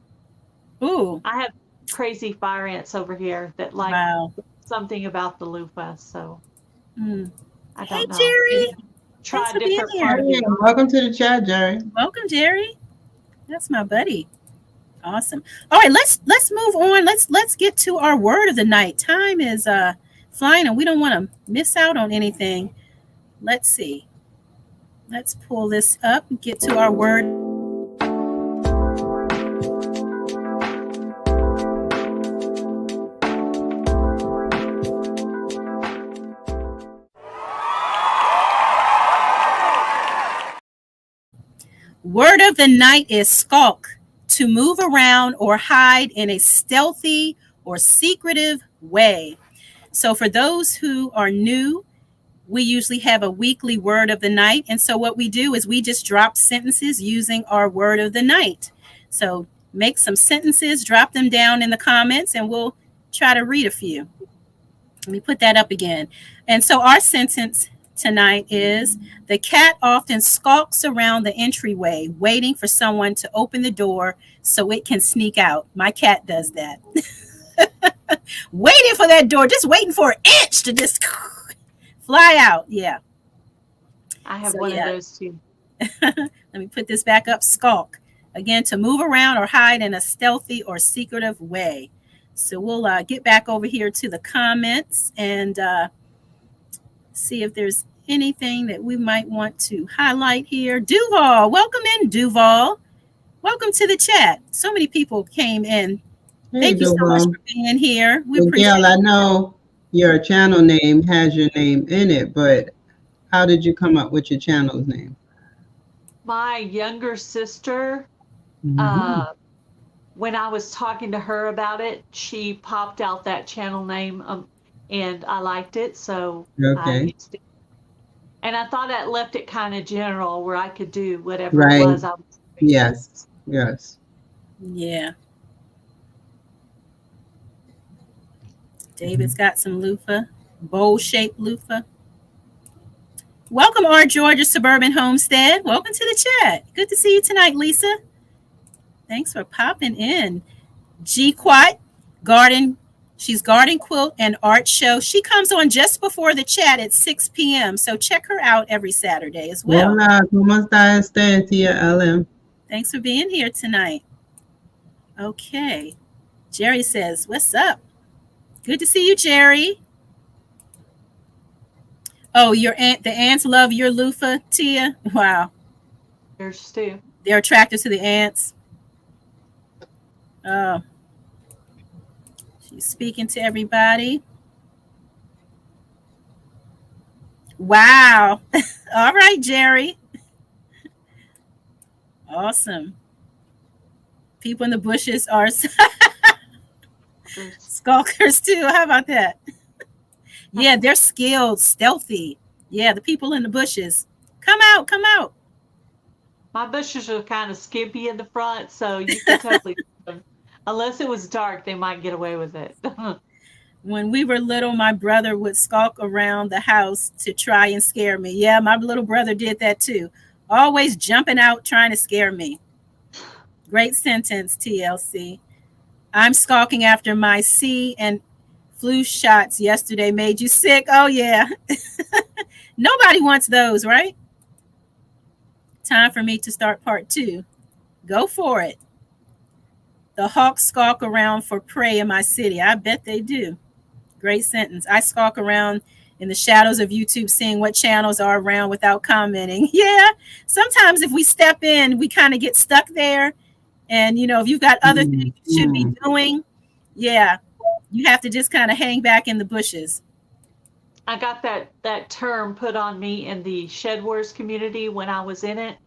Ooh, I have crazy fire ants over here that like wow. something about the loofah. So Mm. I Hey, don't know. Jerry. Try Thanks a for being different here. part of Hey, the welcome to the chat, Jerry. Welcome, Jerry. That's my buddy. Awesome. All right, let's move on. Let's get to our word of the night. Time is flying, and we don't want to miss out on anything. Let's see. Let's pull this up and get to our word. Word of the night is skulk, to move around or hide in a stealthy or secretive way. So, for those who are new, we usually have a weekly word of the night. And so, what we do is we just drop sentences using our word of the night. So, make some sentences, drop them down in the comments, and we'll try to read a few. Let me put that up again. And so, our sentence tonight is: the cat often skulks around the entryway, waiting for someone to open the door so it can sneak out. My cat does that. Waiting for that door, just waiting for an inch to just fly out. Yeah. I have one of those too. Let me put this back up. Skulk. Again, to move around or hide in a stealthy or secretive way. So we'll get back over here to the comments and see if there's anything that we might want to highlight here. Duval, welcome in, Duval. Welcome to the chat. So many people came in. Hey, Thank you so much for being here. We appreciate Gail, I know your channel name has your name in it, but how did you come up with your channel's name? My younger sister, when I was talking to her about it, she popped out that channel name, and I liked it, so I used it. And I thought that left it kind of general where I could do whatever it was I was doing. Yes. Yeah. David's got some loofah, bowl-shaped loofah. Welcome, our Georgia Suburban Homestead. Welcome to the chat. Good to see you tonight, Lisa. Thanks for popping in. G Quat, garden. She's garden quilt and art show. She comes on just before the chat at 6 p.m. So check her out every Saturday as well. Hola, ¿cómo está usted, tía Ellen? Thanks for being here tonight. Okay. Jerry says, what's up? Good to see you, Jerry. Oh, the ants love your loofah, Tia. Wow. There's too. They're attracted to the ants. Oh. She's speaking to everybody. Wow. All right, Jerry. Awesome. People in the bushes are skulkers too. How about that? Yeah, they're skilled, stealthy. Yeah, the people in the bushes. Come out, come out. My bushes are kind of skimpy in the front, so you can totally unless it was dark, they might get away with it. When we were little, my brother would skulk around the house to try and scare me. Yeah, my little brother did that too. Always jumping out, trying to scare me. Great sentence, TLC. I'm skulking after my C and flu shots yesterday made you sick. Oh, yeah. Nobody wants those, right? Time for me to start part 2. Go for it. The hawks skulk around for prey in my city. I bet they do. Great sentence. I skulk around in the shadows of YouTube, seeing what channels are around without commenting. Yeah. Sometimes if we step in, we kind of get stuck there. And, if you've got other things you should be doing, yeah, you have to just kind of hang back in the bushes. I got that term put on me in the Shed Wars community when I was in it.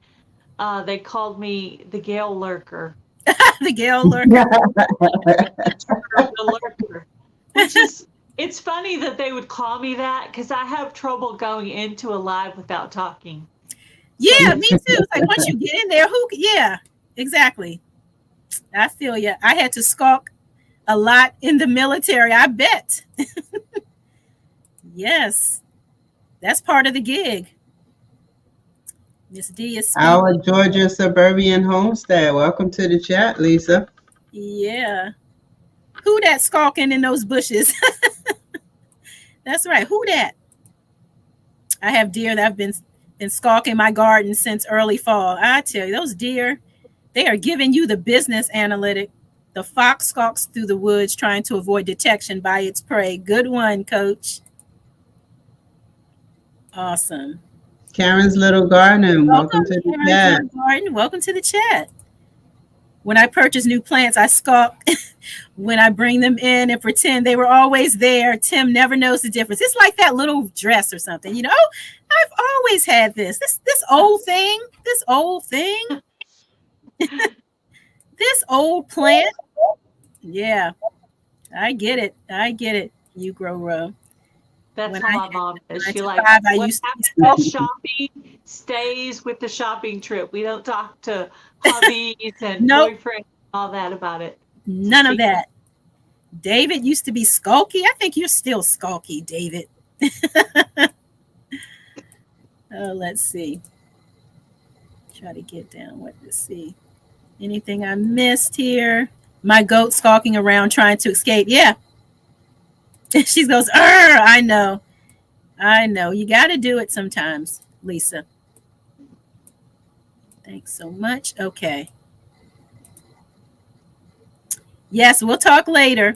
They called me the Gail Lurker. The Gail Lurker. The Lurker. Which is, it's funny that they would call me that because I have trouble going into a live without talking. Yeah, me too. It's like once you get in there, yeah, exactly. I feel you. I had to skulk a lot in the military, I bet. Yes, that's part of the gig. Miss D is speaking. Our Georgia Suburban Homestead. Welcome to the chat, Lisa. Yeah. Who that skulking in those bushes? That's right. Who that? I have deer that have been skulking my garden since early fall. I tell you, those deer, they are giving you the business analytic. The fox skulks through the woods trying to avoid detection by its prey. Good one, Coach. Awesome. Karen's Little Garden. Welcome to the chat. Welcome to the chat. When I purchase new plants, I skulk when I bring them in and pretend they were always there. Tim never knows the difference. It's like that little dress or something. I've always had this old thing. This old plant. Yeah, I get it. I get it. You grow row. That's When how I my had mom is. 9 She to like 5, I what used to be happens at stalking. shopping stays with the shopping trip. We don't talk to hubbies and Nope, boyfriends and all that about it. It's a none of secret. that. David used to be skulky. I think you're still skulky, David. Oh, let's see. Try to get down. What to see? Anything I missed here? My goat skulking around trying to escape. Yeah. She goes, I know. I know. You got to do it sometimes, Lisa. Thanks so much. Okay. Yes, we'll talk later.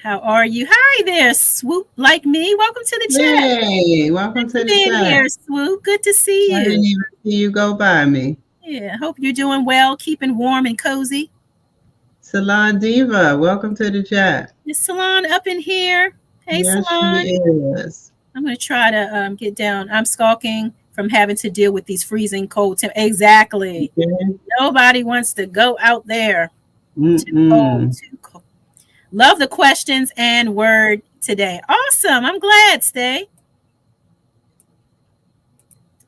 How are you? Hi there, Swoop like me. Welcome to the chat. Hey, welcome Thanks for to the being chat. here, Swoop. Good to see I you. didn't even see you go by me. Yeah, hope you're doing well, keeping warm and cozy. Salon Diva, welcome to the chat. Is Salon up in here? Hey, Yes, she Salon. is. I'm going to try to get down. I'm skulking from having to deal with these freezing cold temps. Exactly. Okay. Nobody wants to go out there. Too cold, Mm-mm. too cold. Love the questions and word today. Awesome. I'm glad, Stay.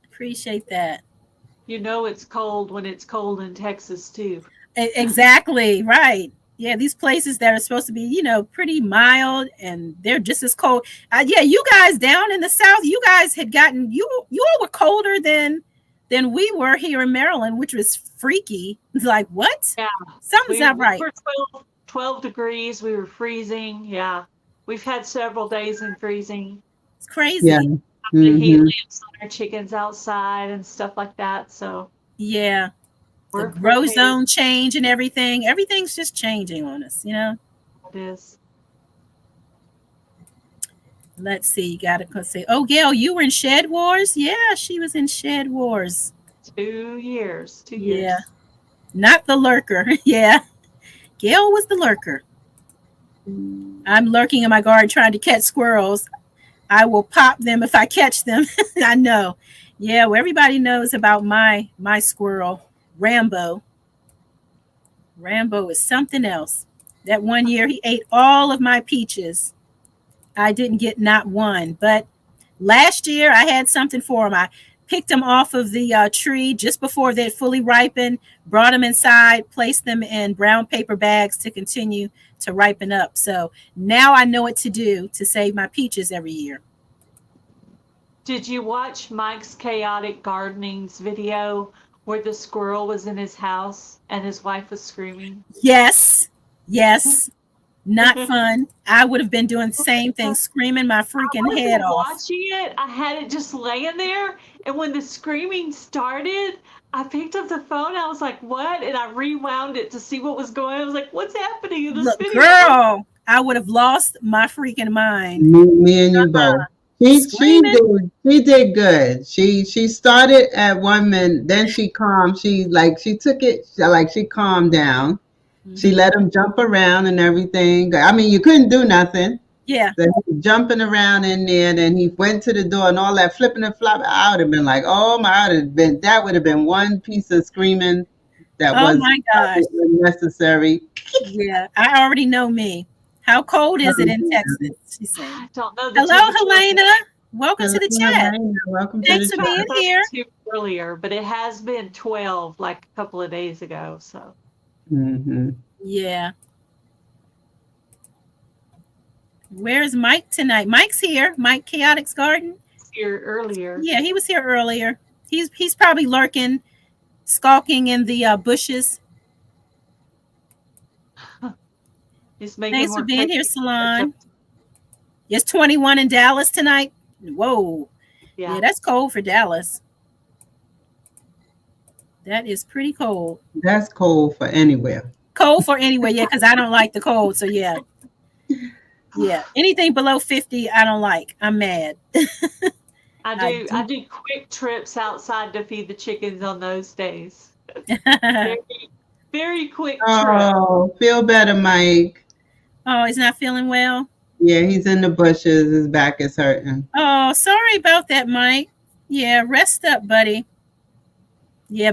Appreciate that. You know it's cold when it's cold in Texas too. Exactly. Right. Yeah, these places that are supposed to be, pretty mild and they're just as cold. Yeah, you guys down in the south, you guys had gotten you all were colder than we were here in Maryland, which was freaky. It's like, what? Yeah. Something's not We right. were 12 degrees. We were freezing. Yeah. We've had several days in freezing. It's crazy. Yeah. The heat Mm-hmm. lamps on our chickens outside and stuff like that. So Yeah. The we're grow prepared. zone change and everything. Everything's just changing on us, It is. Let's see. You gotta say, oh, Gail, you were in Shed Wars? Yeah, she was in Shed Wars. 2 years. 2 Yeah. years. Not the lurker. Yeah. Gail was the lurker. I'm lurking in my garden trying to catch squirrels. I will pop them if I catch them. I know. Yeah, well, everybody knows about my squirrel, Rambo. Rambo is something else. That one year he ate all of my peaches. I didn't get not one. But last year I had something for him. I picked them off of the tree just before they'd fully ripened, brought them inside, placed them in brown paper bags to continue to ripen up. So now I know what to do to save my peaches every year. Did you watch Mike's Chaotic Gardening's video where the squirrel was in his house and his wife was screaming? Yes. Yes. Not fun. I would have been doing the same thing, screaming my I freaking head wasn't off. watching it. I had it just laying there. And when the screaming started, I picked up the phone. I was like, what? And I rewound it to see what was going on. I was like, what's happening in this Look, video? girl, I would have lost my freaking mind. Me and you both. She did good. She started at 1 minute, then she calmed. She took it like she calmed down. She let him jump around and everything. I mean, you couldn't do nothing. Yeah. Then he was jumping around in there. Then he went to the door and all that flipping and flopping. I would have been like, oh my, that would have been one piece of screaming that Oh was my gosh. unnecessary. Yeah, I already know me. How cold is it in Texas? She's saying. I don't know. The Hello, temperature- Helena. Welcome to the chat. Welcome Thanks to for the being chat. here. earlier, but it has been 12 like a couple of days ago. So Mm-hmm. Yeah. Where's Mike tonight? Mike's here. Mike Chaotic's Garden. here earlier. Yeah, he was here earlier. He's probably lurking, skulking in the bushes. He's making Thanks more for being here, cookies. Salon. It's 21 in Dallas tonight. Whoa. Yeah, that's cold for Dallas. That is pretty cold. That's cold for anywhere. Cold for anywhere, yeah, because I don't like the cold. So yeah. Yeah. Anything below 50, I don't like. I'm mad. I do quick trips outside to feed the chickens on those days. Very quick trip. Oh, feel better, Mike. Oh, he's not feeling well? Yeah, he's in the bushes. His back is hurting. Oh, sorry about that, Mike. Yeah, rest up, buddy. Yeah,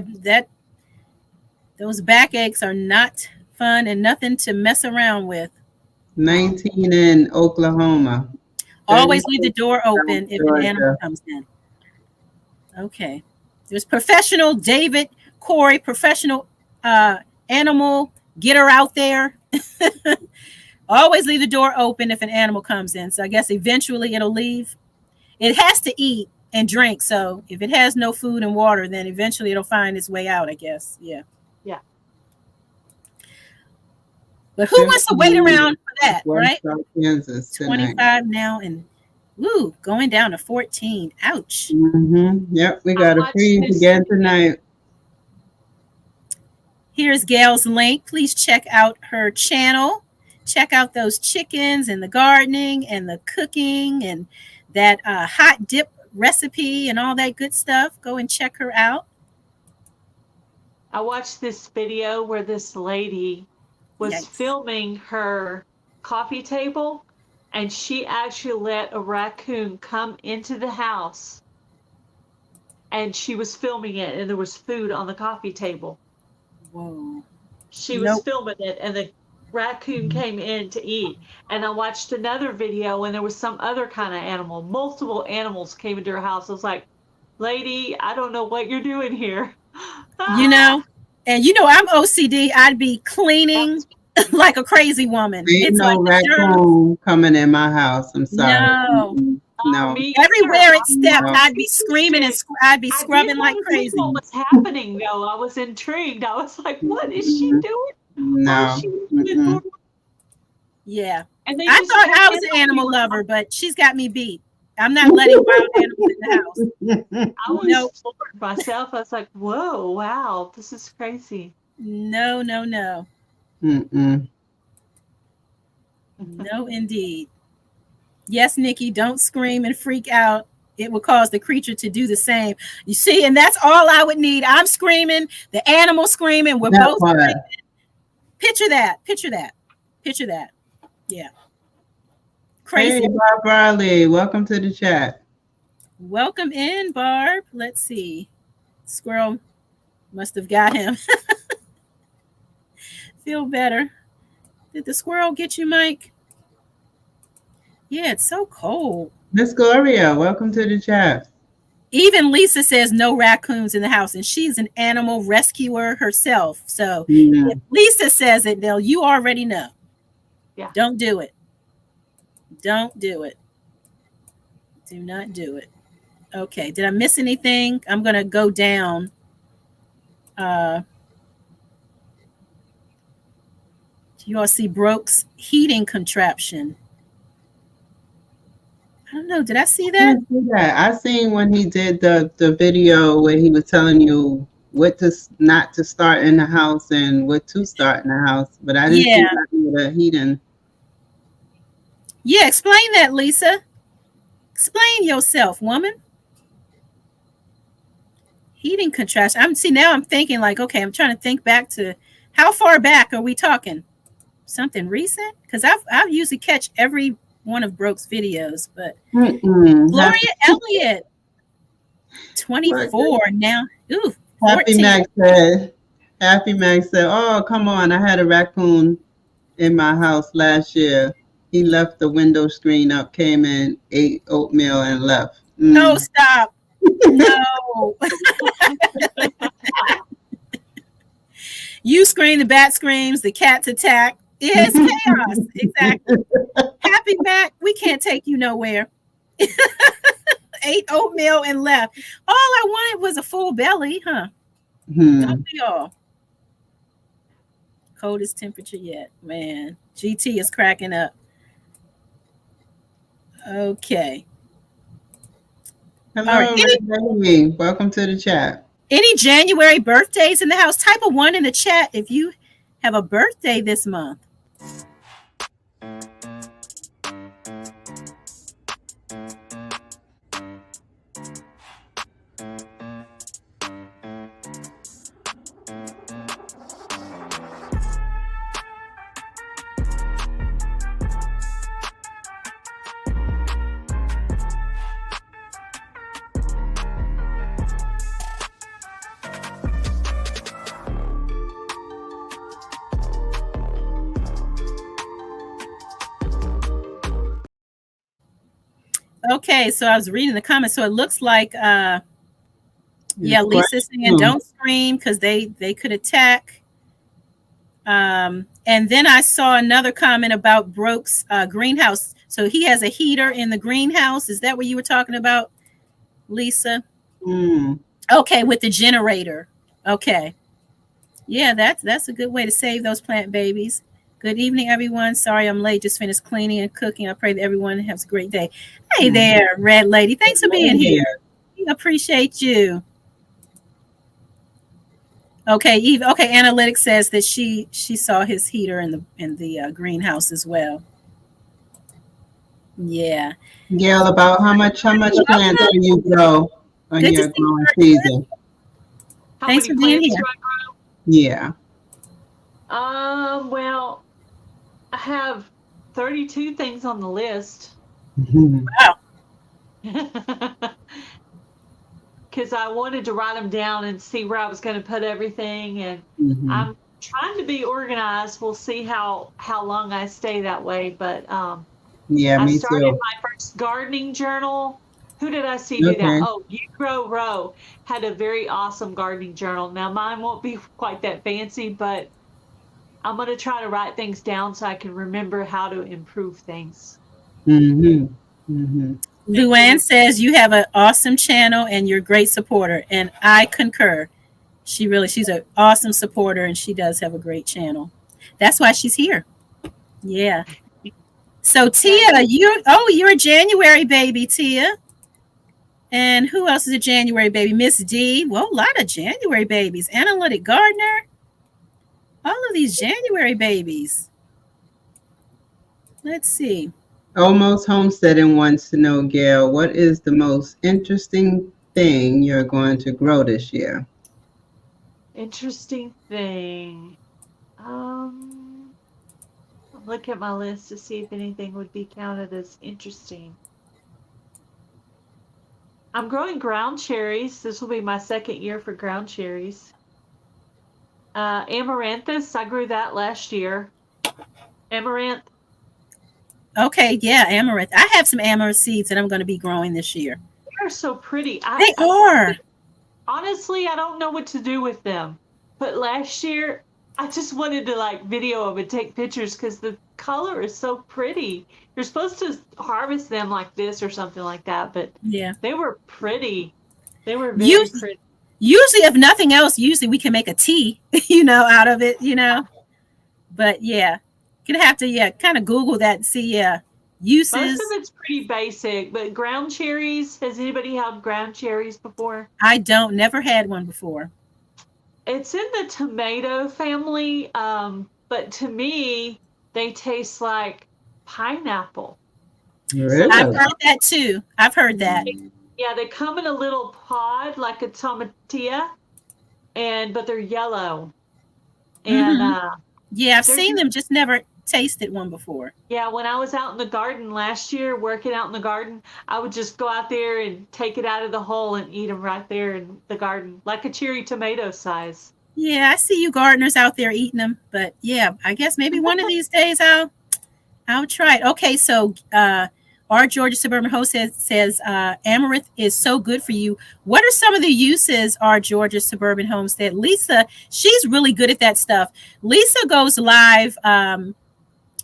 those backaches are not fun and nothing to mess around with. 19 in Oklahoma. Always leave 36 the door South open if an animal Georgia. comes in. Okay. There's professional David Corey, professional animal getter out there. Always leave the door open if an animal comes in. So I guess eventually it'll leave. It has to eat and drink. So if it has no food and water, then eventually it'll find its way out, I guess. Yeah. Yeah. But who wants to wait around for that, right? Kansas 25 now and going down to 14. Ouch. Yep, we got a freeze again tonight. Here's Gail's link. Please check out her channel. Check out those chickens and the gardening and the cooking and that hot dip recipe and all that good stuff. Go and check her out. I watched this video where this lady was filming her coffee table, and she actually let a raccoon come into the house, and she was filming it, and there was food on the coffee table. Whoa. She was filming it, and the raccoon came in to eat. And I watched another video, and there was some other kind of animal. Multiple animals came into her house. I was like, lady, I don't know what you're doing here. You know, and you know, I'm OCD. I'd be cleaning like a crazy woman. Ain't It's no like raccoon coming in my house. I'm sorry. No. No. Everywhere it stepped, I'd be screaming and I'd be scrubbing like crazy. What was happening, though? I was intrigued. I was like, what is she doing? No. Yeah. And I thought I was an animal lover, but she's got me beat. I'm not letting wild animals in the house. I was floored myself. I was like, whoa, wow, this is crazy. No. No, indeed. Yes, Nikki, don't scream and freak out. It will cause the creature to do the same. You see, and that's all I would need. I'm screaming, the animal screaming. We're both screaming. Picture that. Yeah. Crazy. Hey, Barb Barley, welcome to the chat. Welcome in, Barb. Let's see. Squirrel must have got him. Feel better. Did the squirrel get you, Mike? Yeah, it's so cold. Miss Gloria, welcome to the chat. Even Lisa says no raccoons in the house, and she's an animal rescuer herself. So if Lisa says it, Bill, you already know. Yeah. Don't do it. Don't do it. Do not do it. Okay. Did I miss anything? I'm going to go down. You all see Brooke's heating contraption. I don't know. Did I see that? I seen when he did the video where he was telling you what to not to start in the house and what to start in the house, but I didn't see the heating. Yeah, explain that, Lisa. Explain yourself, woman. Heating contraption. Now I'm thinking like, okay, I'm trying to think back to how far back are we talking? Something recent? Because I've usually catch every one of Brooke's videos, but Gloria Elliott, 24 now. Ooh, 14. Happy Max said, oh, come on, I had a raccoon in my house last year. He left the window screen up, came in, ate oatmeal, and left. No, stop. No. You scream, the bat screams, the cats attack. Yeah, it's chaos. Exactly. Happy Mac, we can't take you nowhere. Ate oatmeal and left. All I wanted was a full belly, huh? Don't we all? Coldest temperature yet, man. GT is cracking up. Okay. Hello, all right. Welcome to the chat. Any January birthdays in the house? Type a 1 in the chat if you have a birthday this month. Okay, so I was reading the comments. So it looks like yeah, It's quite Lisa's saying soon. don't scream because they could attack. And then I saw another comment about Brooks' greenhouse. So he has a heater in the greenhouse. Is that what you were talking about, Lisa? Mm. Okay, with the generator. Okay. Yeah, that's a good way to save those plant babies. Good evening, everyone. Sorry I'm late. Just finished cleaning and cooking. I pray that everyone has a great day. Hey there, Red Lady. Thanks for being here. We appreciate you. Okay, Eve. Okay, Analytics says that she saw his heater in the greenhouse as well. Yeah. Gail, about how much plants can you grow on Good to your see you, growing Bert. season? How Thanks many for being plants here. do I grow? Yeah. Well, I have 32 things on the list. Wow. Because I wanted to write them down and see where I was going to put everything, and I'm trying to be organized. We'll see how long I stay that way. But Yeah, I me started too. my first gardening journal. Who did I see do that? Okay. Oh, You Grow Row had a very awesome gardening journal. Now mine won't be quite that fancy, but I'm going to try to write things down so I can remember how to improve things. Mm-hmm. Mm-hmm. Luann says you have an awesome channel and you're a great supporter, and I concur. She's an awesome supporter, and she does have a great channel. That's why she's here. Yeah. So Tia, you're a January baby, Tia. And who else is a January baby? Miss D. Well, a lot of January babies. Analytic Gardner. All of these January babies. Let's see. Almost Homesteading wants to know, Gail, what is the most interesting thing you're going to grow this year? Interesting thing. Look at my list to see if anything would be counted as interesting. I'm growing ground cherries. This will be my second year for ground cherries. Amaranthus, I grew that last year. Amaranth. Okay, yeah, amaranth. I have some amaranth seeds that I'm going to be growing this year. They're so pretty. They are. Honestly, I don't know what to do with them. But last year, I just wanted to video them and take pictures because the color is so pretty. You're supposed to harvest them like this or something like that, but Yeah. they were pretty. They were very pretty. Usually, if nothing else, usually we can make a tea, out of it, But yeah, gonna have to kind of Google that and see uses. Most of it's pretty basic, but ground cherries. Has anybody had ground cherries before? I don't. Never had one before. It's in the tomato family, but to me, they taste like pineapple. Really? I've heard that too. I've heard that. Yeah, they come in a little pod like a tomatilla, but they're yellow. And yeah, I've seen them, just never tasted one before. Yeah, when I was out in the garden last year, working out in the garden, I would just go out there and take it out of the hole and eat them right there in the garden, like a cherry tomato size. Yeah, I see you gardeners out there eating them, but yeah, I guess maybe one of these days I'll try it. Okay, so our Georgia Suburban Host says amaranth is so good for you. What are some of the uses our Georgia Suburban Homestead? Lisa, she's really good at that stuff. Lisa goes live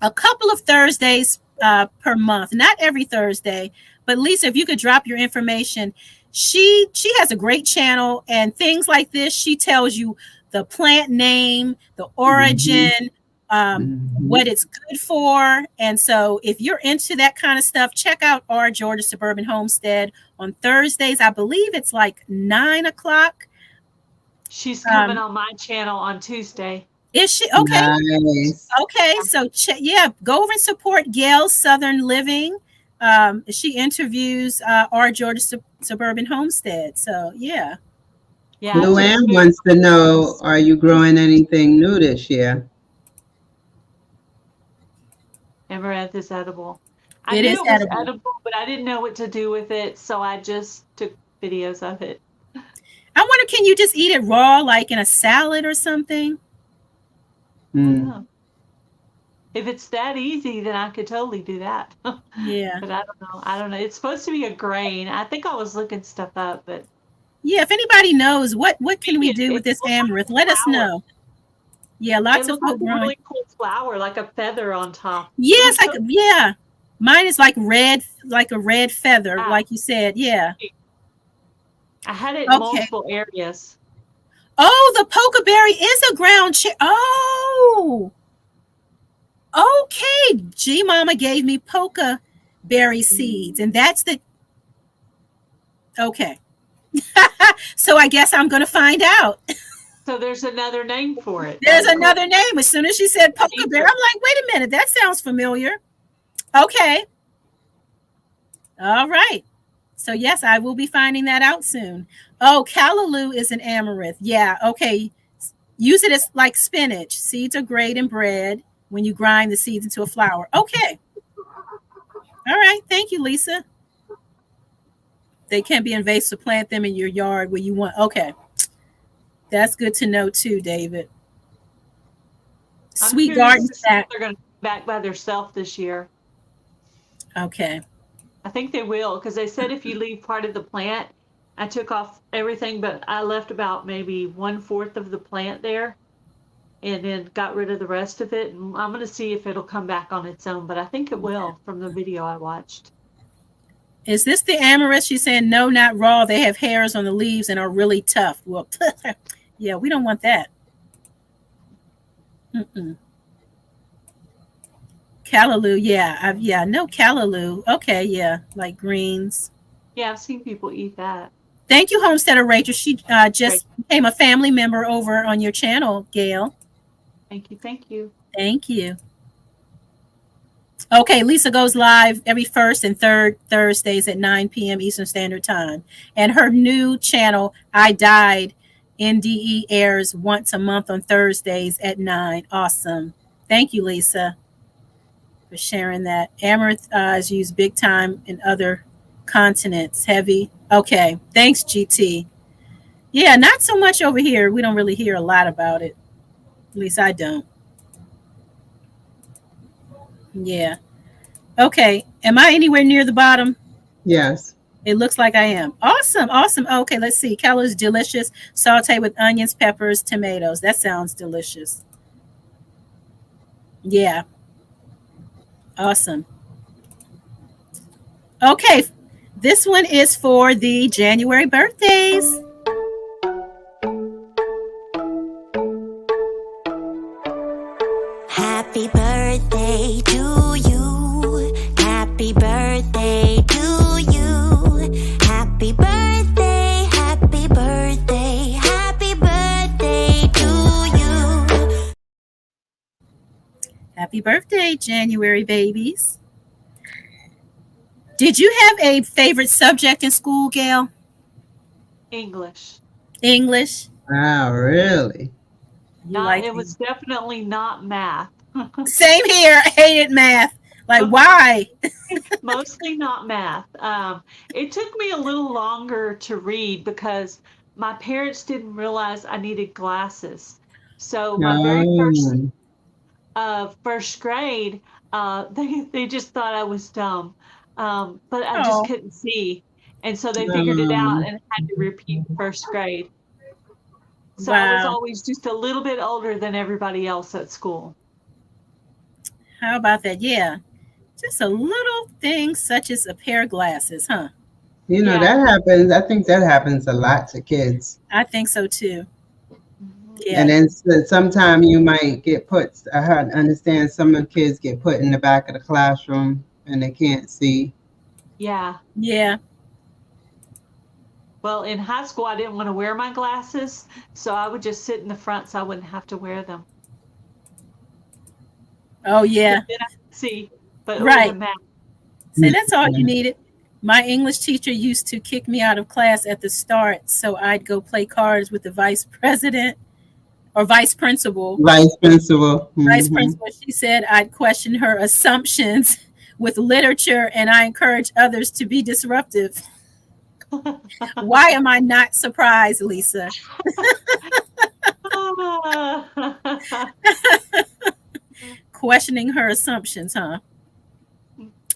a couple of Thursdays per month, not every Thursday. But Lisa, if you could drop your information, she has a great channel and things like this. She tells you the plant name, the origin, what it's good for. And so if you're into that kind of stuff, check out our Georgia Suburban Homestead on Thursdays. I believe it's like 9:00. She's coming on my channel on Tuesday. Is she? Okay. Nice. Okay. So go over and support Gail's Southern Living. She interviews our Georgia Suburban Homestead. So yeah. Yeah. Luann wants to know, are you growing anything new this year? Amaranth is edible. I knew it was edible, but I didn't know what to do with it, so I just took videos of it. I wonder, can you just eat it raw, like in a salad or something? Mm. If it's that easy, then I could totally do that. Yeah. But I don't know. I don't know. It's supposed to be a grain. I think I was looking stuff up, but Yeah, if anybody knows what can we it, do with it this looks amaranth, like let us a flower. know. Yeah, It lots of looked like folk a growing. really cool flower, like a feather on top. Yes, like yeah. Mine is like red, like a red feather, Ah, like you said. Yeah. I had it in Okay. multiple areas. Oh, the pokeberry is a ground cherry. Oh, okay. G Mama gave me poke berry seeds, and that's the okay. So I guess I'm gonna find out. So there's another name for it. There's That's cool. another name. As soon as she said pokeberry, I'm like, wait a minute, that sounds familiar. Okay. All right. So yes, I will be finding that out soon. Oh, callaloo is an amaranth. Yeah. Okay. Use it as like spinach. Seeds are great in bread when you grind the seeds into a flour. Okay. All right. Thank you, Lisa. They can be invasive. Plant them in your yard where you want. Okay. That's good to know too, David. I'm Sweet curious garden to see if snack. they're going to come back by themselves this year. Okay. I think they will, because they said if you leave part of the plant, I took off everything, but I left about maybe 1/4 of the plant there and then got rid of the rest of it. And I'm going to see if it'll come back on its own, but I think it will from the video I watched. Is this the amaranth? She's saying no, not raw. They have hairs on the leaves and are really tough. Well, yeah, we don't want that. Mm-mm. Callaloo, yeah, no callaloo. Okay, yeah, like greens. Yeah, I've seen people eat that. Thank you, Homesteader Rachel. She just became a family member over on your channel, Gail. Thank you. Thank you. Thank you. Okay, Lisa goes live every first and third Thursdays at 9 p.m. Eastern Standard Time. And her new channel, I Died, NDE, airs once a month on Thursdays at 9. Awesome. Thank you, Lisa, for sharing that. Amaranth is used big time in other continents. Heavy. Okay. Thanks, GT. Yeah, not so much over here. We don't really hear a lot about it. At least I don't. Yeah. Okay. Am I anywhere near the bottom? Yes. It looks like I am. Awesome. Awesome. Okay, let's see. Callaloo is delicious. Saute with onions, peppers, tomatoes. That sounds delicious. Yeah. Awesome. Okay. This one is for the January birthdays. Happy birthday to you. Happy birthday to you. Happy birthday, happy birthday, happy birthday to you. Happy birthday, January babies. Did you have a favorite subject in school, Gail? English. English? Wow, really? It was definitely not math. Same here. I hated math. Like, why? Mostly not math. It took me a little longer to read because my parents didn't realize I needed glasses. So my very first grade, they just thought I was dumb, but I just couldn't see, and so they figured it out and had to repeat first grade. So I was always just a little bit older than everybody else at school. How about that? Yeah. Just a little thing such as a pair of glasses, huh? You know, that happens. I think that happens a lot to kids. I think so too. Yeah. And then sometimes you might get put, I understand some of the kids get put in the back of the classroom and they can't see. Yeah. Yeah. Well, in high school, I didn't want to wear my glasses, so I would just sit in the front so I wouldn't have to wear them. Oh, yeah. Then I could see, but right. See, that's all you needed. My English teacher used to kick me out of class at the start, so I'd go play cards with the vice president or vice principal. Vice principal. Vice principal. She said I'd question her assumptions with literature, and I encourage others to be disruptive. Why am I not surprised, Lisa? questioning her assumptions, huh?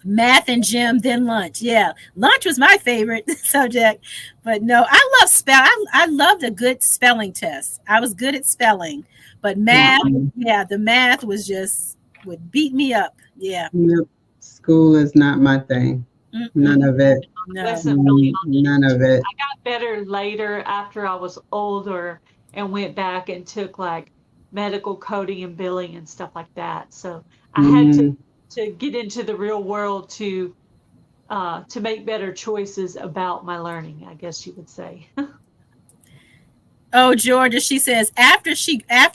Math and gym, then lunch. Yeah, lunch was my favorite subject, but no, I love spell. I loved a good spelling test. I was good at spelling, but math, yeah, the math was just would beat me up. Yeah. Nope. School is not my thing. Mm-mm. None of it. No. Wasn't really on it. None of it. I got better later after I was older and went back and took like medical coding and billing and stuff like that. So I had to get into the real world to make better choices about my learning, I guess you would say. Oh, Georgia, she says after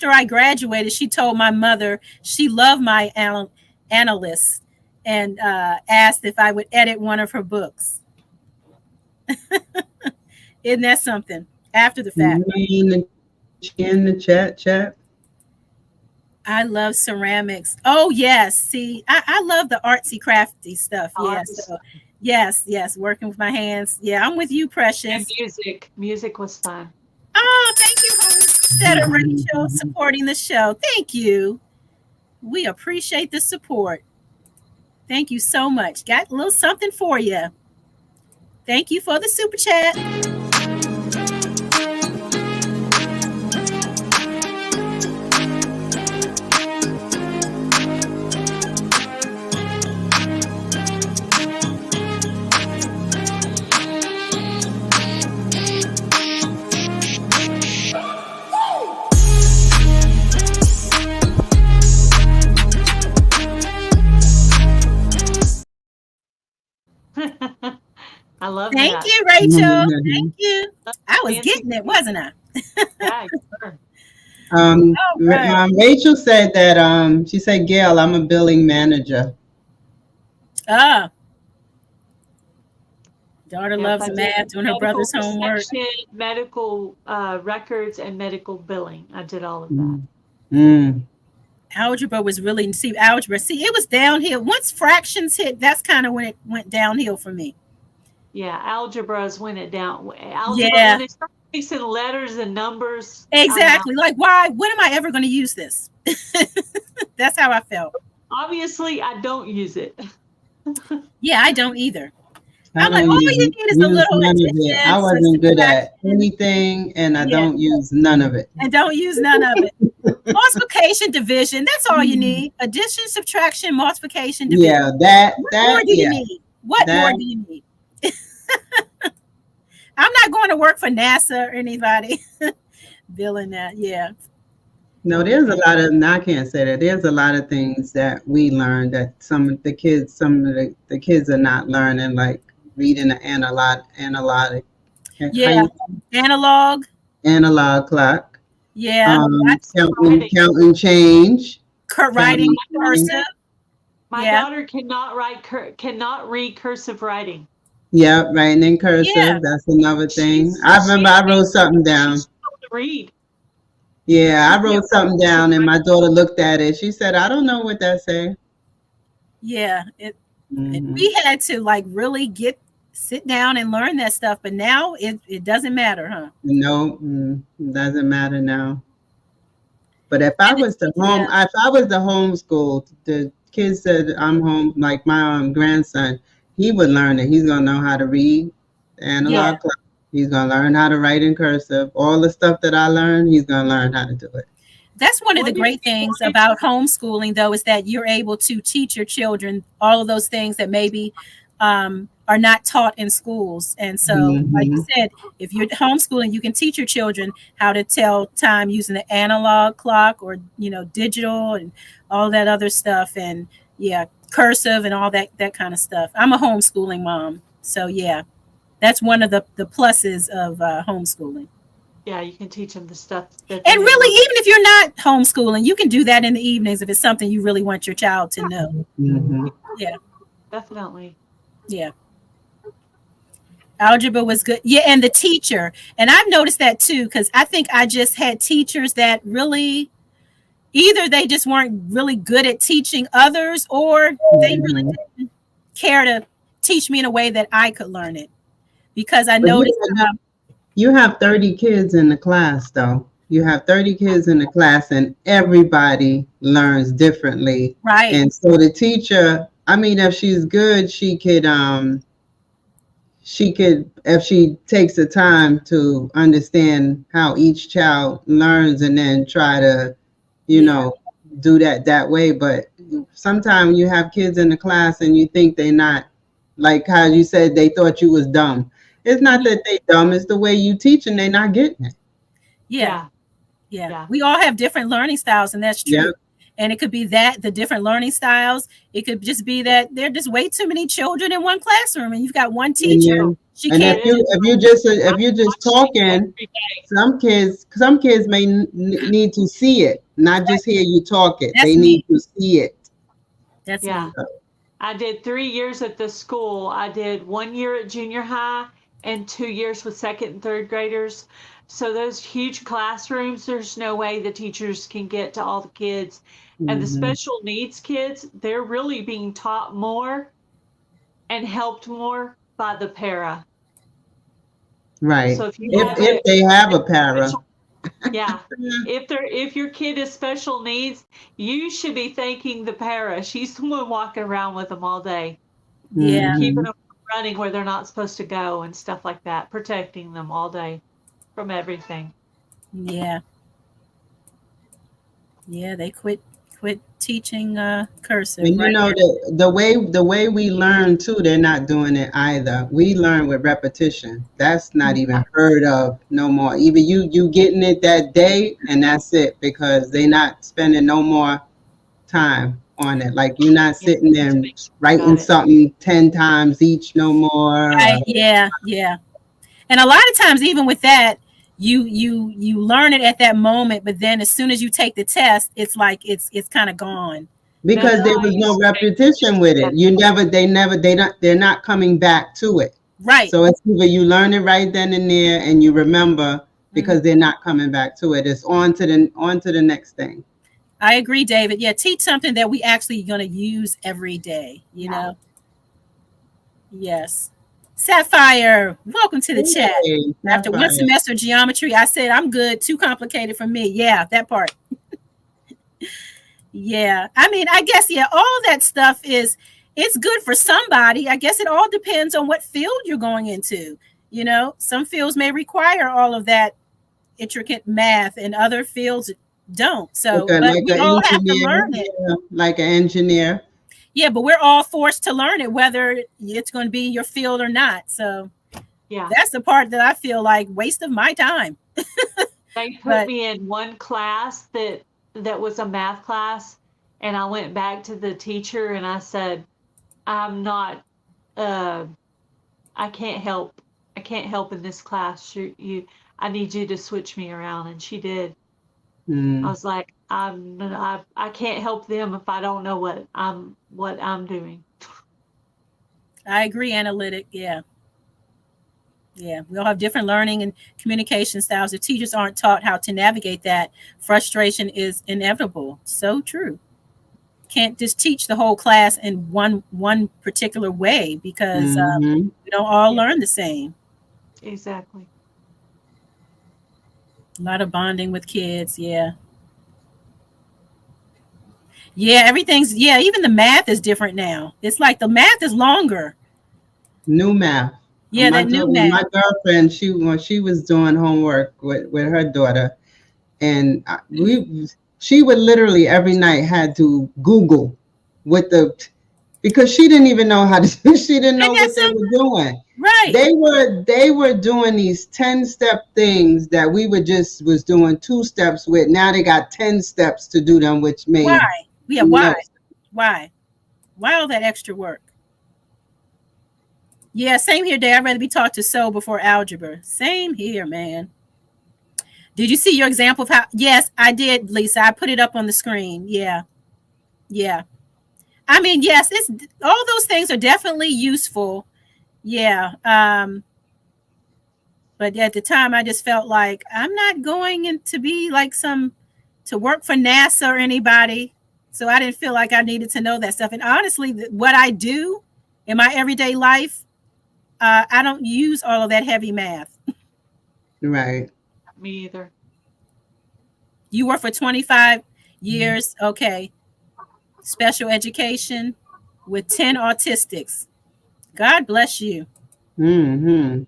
I graduated, she told my mother she loved my analyst and asked if I would edit one of her books. Isn't that something? After the fact. In the chat. I love ceramics. Oh yes, see, I love the artsy crafty stuff. Yes, so, yes, working with my hands. Yeah, I'm with you, Precious. And music was fun. Oh, thank you, Homestead Rachel, supporting the show. Thank you. We appreciate the support. Thank you so much. Got a little something for you. Thank you for the super chat. I love Thank that. you, Rachel. Thank you. I was getting it, wasn't I? Yeah, sure. Rachel said that she said, Gail, I'm a billing manager. Daughter loves math, doing her brother's homework. Medical records and medical billing. I did all of that. Algebra was really, algebra. See, it was downhill. Once fractions hit, that's kind of when it went downhill for me. Yeah, algebra is when it down. Algebra, yeah. When they start mixing letters and numbers. Exactly. Like, why? When am I ever going to use this? That's how I felt. Obviously, I don't use it. Yeah, I don't either. I'm like, all you need is a little addition. I wasn't good at anything, and I don't use none of it. And don't use none of it. Multiplication, division, that's all you need. Addition, subtraction, multiplication, division. Yeah, that. What more do you need? What more do you need? I'm not going to work for NASA or anybody billing that. Yeah. No, there's a lot of, I can't say that. There's a lot of things that we learned that some of the kids are not learning, like reading the analog. Yeah. Analog clock. Yeah. Counting change. Writing cursive. My daughter cannot read cursive writing. Yeah, writing in cursive. Yeah. That's another thing. I remember I wrote something down. She's able to read. Yeah, I wrote something down and my daughter looked at it. She said, I don't know what that said. Yeah. We had to like really sit down and learn that stuff. But now it doesn't matter, huh? No, it doesn't matter now. But if I was the homeschool, the kids that I'm home, like my grandson, he would learn it. He's gonna know how to read the analog clock. He's gonna learn how to write in cursive. All the stuff that I learned, he's gonna learn how to do it. That's one of the great things about homeschooling, though, is that you're able to teach your children all of those things that maybe are not taught in schools. And so, like you said, if you're homeschooling, you can teach your children how to tell time using the analog clock or, digital and all that other stuff. And cursive and all that kind of stuff. I'm a homeschooling mom. So, that's one of the pluses of homeschooling. Yeah, you can teach them the stuff. And really, even if you're not homeschooling, you can do that in the evenings if it's something you really want your child to know. Yeah. Definitely. Yeah. Algebra was good. Yeah, and the teacher. And I've noticed that too, because I think I just had teachers that really, either they just weren't really good at teaching others, or they really didn't care to teach me in a way that I could learn it. Because I noticed you have 30 kids in the class, though. you have 30 kids in the class and everybody learns differently. Right. And so the teacher, I mean, if she's good, she could, if she takes the time to understand how each child learns and then try to, you know, do that way. But sometimes you have kids in the class and you think they're not, like how you said they thought you was dumb. It's not that they dumb, it's the way you teach and they're not getting it. Yeah. Yeah. We all have different learning styles, and that's true. Yeah. And it could be that the different learning styles. It could just be that there are just way too many children in one classroom, and you've got one teacher. And, She and can't. if you just talking, some kids may need to see it, not just hear you talk it. That's they need to see it. That's Yeah. me. I did 3 years at the school. I did 1 year at junior high and 2 years with second and third graders. So those huge classrooms, there's no way the teachers can get to all the kids. And the Mhm. special needs kids, they're really being taught more and helped more by the para. Right. So if you If they have a para. yeah, if your kid is special needs, you should be thanking the para. She's the one walking around with them all day, Yeah. keeping them from running where they're not supposed to go and stuff like that, protecting them all day from everything. Yeah. Yeah. They quit teaching cursive. And you right? know the way we learn too, they're not doing it either. We learn with repetition. That's not even heard of no more. Even you getting it that day and that's it, because they're not spending no more time on it. Like you're not sitting there and writing something 10 times each no more. Right. Yeah. And a lot of times, even with that, you learn it at that moment, but then as soon as you take the test, it's like it's kind of gone. Because there was no repetition with it. They're not coming back to it. Right. So it's either you learn it right then and there and you remember, because they're not coming back to it. It's on to the next thing. I agree, David. Yeah, teach something that we actually going to use every day, you know? Yes. Sapphire, welcome to the chat. After one semester of geometry, I said, I'm good. Too complicated for me. Yeah, that part. Yeah. I mean, I guess, all that stuff it's good for somebody. I guess it all depends on what field you're going into. You know, some fields may require all of that intricate math and other fields don't. So but we all have to learn it. Like an engineer. Yeah, but we're all forced to learn it, whether it's going to be your field or not. So yeah, that's the part that I feel like waste of my time. They put me in one class that was a math class, and I went back to the teacher and I said, I'm not, I can't help. I can't help in this class. I need you to switch me around. And she did. I was like, I can't help them if I don't know what I'm doing. I agree, analytic. Yeah. We all have different learning and communication styles. If teachers aren't taught how to navigate that, frustration is inevitable. So true. Can't just teach the whole class in one particular way, because we don't all learn the same. Exactly. A lot of bonding with kids. Yeah, everything's, even the math is different now. It's like the math is longer. New math. Yeah, that new math. My girlfriend, when she was doing homework with her daughter, and she would literally every night had to Google because she didn't even know how to. She didn't know what they were doing. Right. They were doing these 10-step things that we was doing 2 steps with. Now they got 10 steps to do them, which made why? Yeah, why? Why all that extra work? Yeah, same here, Dad. I'd rather be taught to sew before algebra. Same here, man. Did you see your example of how? Yes, I did, Lisa. I put it up on the screen. Yeah. I mean, yes, it's all those things are definitely useful. Yeah. But at the time, I just felt like I'm not going to be like to work for NASA or anybody. So I didn't feel like I needed to know that stuff. And honestly, what I do in my everyday life, I don't use all of that heavy math. Right. Me either. You were for 25 years. Okay. Special education with 10 autistics. God bless you. Mm-hmm.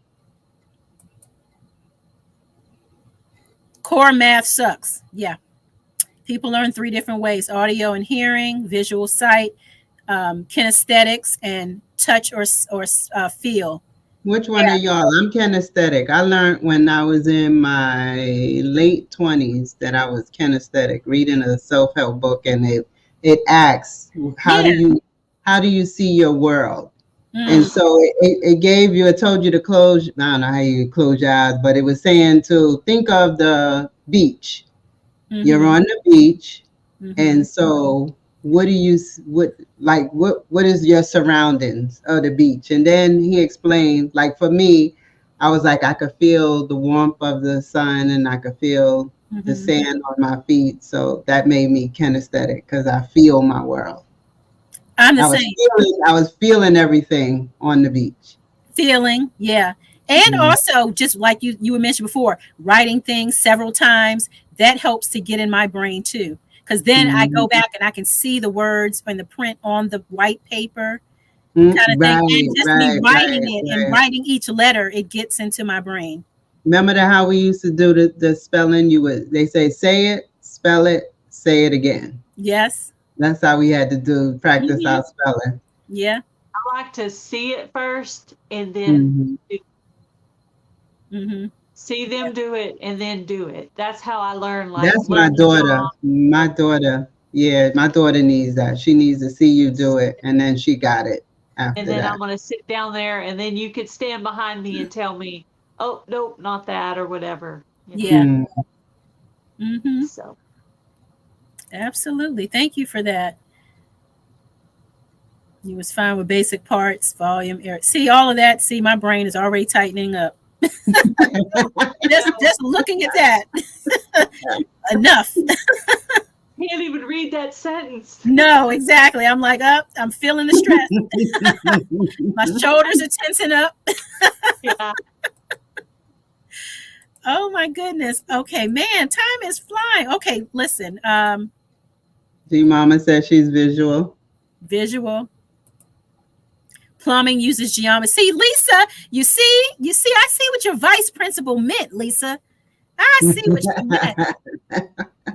Core math sucks. Yeah. People learn 3 different ways: audio and hearing, visual sight, kinesthetics, and touch or feel. Which one Yeah. of y'all? I'm kinesthetic. I learned when I was in my late 20s that I was kinesthetic, reading a self-help book, and it asks, Yeah. how do you see your world? And Mm. so it told you to close, I don't know how you close your eyes, but it was saying to think of the beach. You're Mhm. on the beach. Mhm. And so what is your surroundings of the beach? And then he explained, like for me, I was like, I could feel the warmth of the sun and I could feel the Mhm. sand on my feet. So that made me kinesthetic because I feel my world. I'm the same. I was feeling everything on the beach. Feeling, yeah. And also, just like you were mentioned before, writing things several times, that helps to get in my brain too. Because then I go back and I can see the words and the print on the white paper kind of thing. And just me writing it and Right. writing each letter, it gets into my brain. Remember how we used to do the spelling? They say it, spell it, say it again. Yes. That's how we had to practice our spelling. Yeah. I like to see it first and then see them do it and then do it. That's how I learn. That's my daughter. My daughter. Yeah, my daughter needs that. She needs to see you do it, and then she got it after and then that. I'm going to sit down there, and then you could stand behind me and tell me, "Oh, nope, not that," or whatever. Yeah. So absolutely. Thank you for that. You was fine with basic parts, volume, air. See all of that. See, my brain is already tightening up. just looking at that. Enough. Can't even read that sentence. No, exactly. I'm like, I'm feeling the stress. My shoulders are tensing up. Yeah. Oh my goodness. Okay, man, time is flying. Okay, listen. See, Mama said she's visual. Visual. Plumbing uses geometry. See, Lisa, you see, I see what your vice principal meant, Lisa. I see what you meant.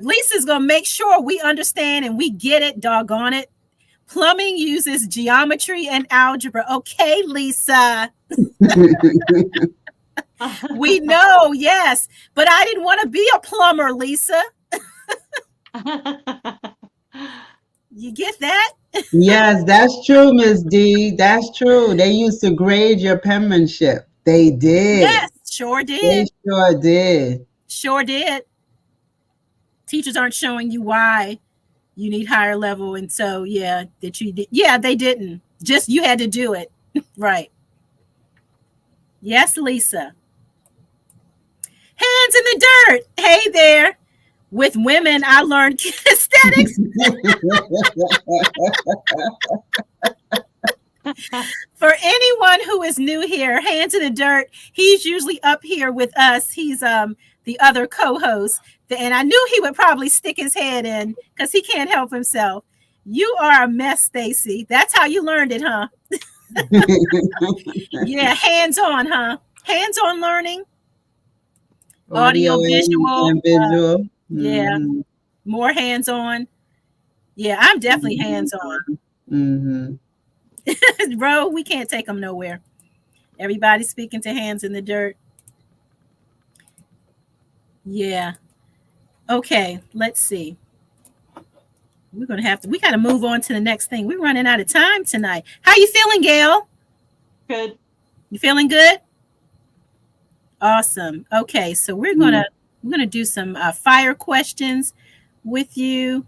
Lisa's gonna make sure we understand and we get it, doggone it. Plumbing uses geometry and algebra. Okay, Lisa. We know, yes. But I didn't want to be a plumber, Lisa. You get that? Yes, that's true, Miss D. That's true. They used to grade your penmanship. They did. Yes, sure did. They sure did. Sure did. Teachers aren't showing you why you need higher level. And so, yeah, that you did. Yeah, they didn't. Just you had to do it. Right. Yes, Lisa. Hands in the dirt. Hey there. With women, I learned kinesthetics. For anyone who is new here, Hands in the Dirt, he's usually up here with us. He's the other co-host. And I knew he would probably stick his head in because he can't help himself. You are a mess, Stacy. That's how you learned it, huh? Yeah, hands-on, huh? Hands-on learning. Audio, visual. And visual. Yeah. More hands-on. Yeah, I'm definitely hands-on. Bro, we can't take them nowhere. Everybody's speaking to Hands in the Dirt. Yeah. Okay, let's see. We got to move on to the next thing. We're running out of time tonight. How you feeling, Gail? Good. You feeling good? Awesome. Okay, so we're gonna do some fire questions with you.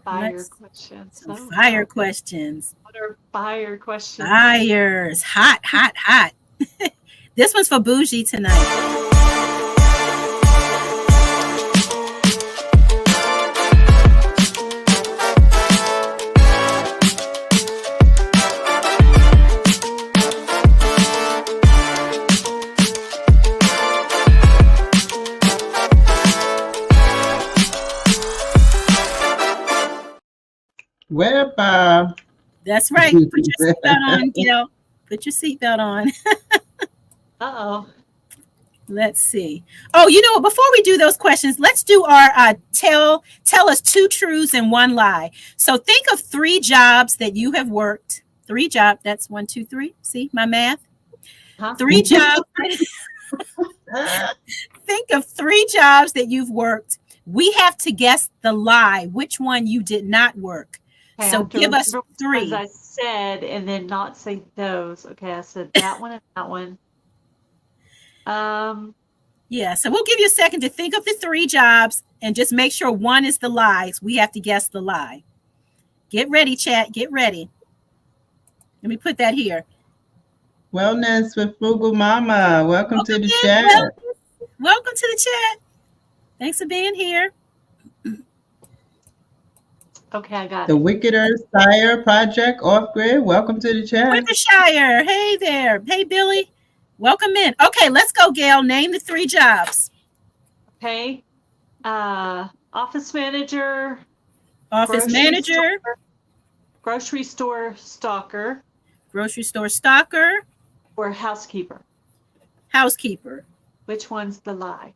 Fire questions. Fire questions. What are fire questions? Fires. Hot, hot, hot. This one's for Bougie tonight. That's right. Put your seatbelt on, Gail. Put your seatbelt on. Uh-oh. Let's see. Oh, you know what? Before we do those questions, let's do our tell us two truths and one lie. So think of 3 jobs that you have worked. 3 jobs. That's 1, 2, 3. See my math? Huh? 3 jobs. Think of 3 jobs that you've worked. We have to guess the lie, which one you did not work. Okay, I So have to give us remember which 3. ones I said and then not say those. Okay, I said that one and that one. Yeah, so we'll give you a second to think of the 3 jobs and just make sure one is the lies. We have to guess the lie. Get ready, chat. Get ready. Let me put that here. Wellness with Frugal Mama. Welcome to the in, chat. Welcome to the chat. Thanks for being here. okay, I got The it. Wickeder Sire Project Off Grid. Welcome to the chat. Wickershire. Hey there. Hey, Billy. Welcome in. Okay, let's go, Gail. Name the 3 jobs. Okay. Office manager. Office manager. Grocery store stalker. Grocery store stalker. Or housekeeper. Housekeeper. Which one's the lie?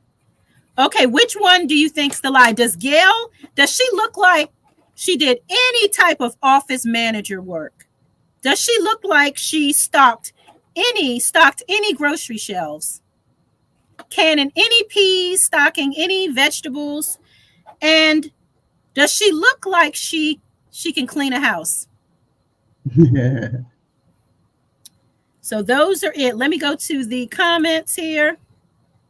Okay, which one do you think's the lie? Does she look like she did any type of office manager work? Does she look like she stocked any grocery shelves? Canning any peas, stocking any vegetables? And does she look like she can clean a house? So those are it. Let me go to the comments here.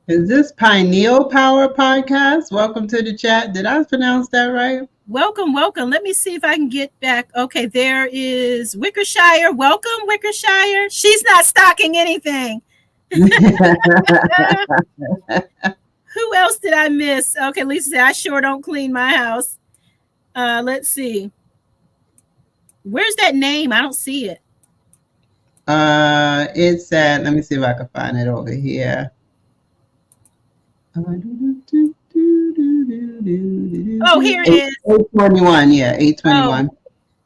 Is this Pineal Power Podcast? Welcome to the chat. Did I pronounce that right? Welcome. Let me see if I can get back. Okay, there is Wickershire. Welcome, Wickershire. She's not stocking anything. Who else did I miss? Okay, Lisa said, I sure don't clean my house. Let's see. Where's that name? I don't see it. It's at, let me see if I can find it over here. Oh, here it is. 821, yeah, 821. Oh,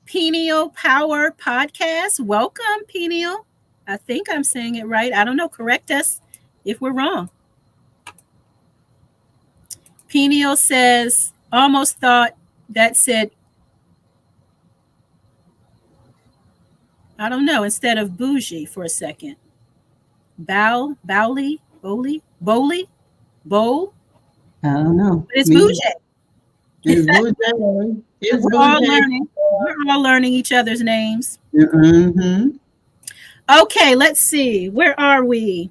Pineal Power Podcast. Welcome, Pineal. I think I'm saying it right. I don't know. Correct us if we're wrong. Pineal says, almost thought that said, I don't know, instead of bougie for a second. Bowley? Bowl? I don't know. But it's bougie. It's bougie. It's We're all learning. We're all learning each other's names. Mm-hmm. Okay, let's see. Where are we?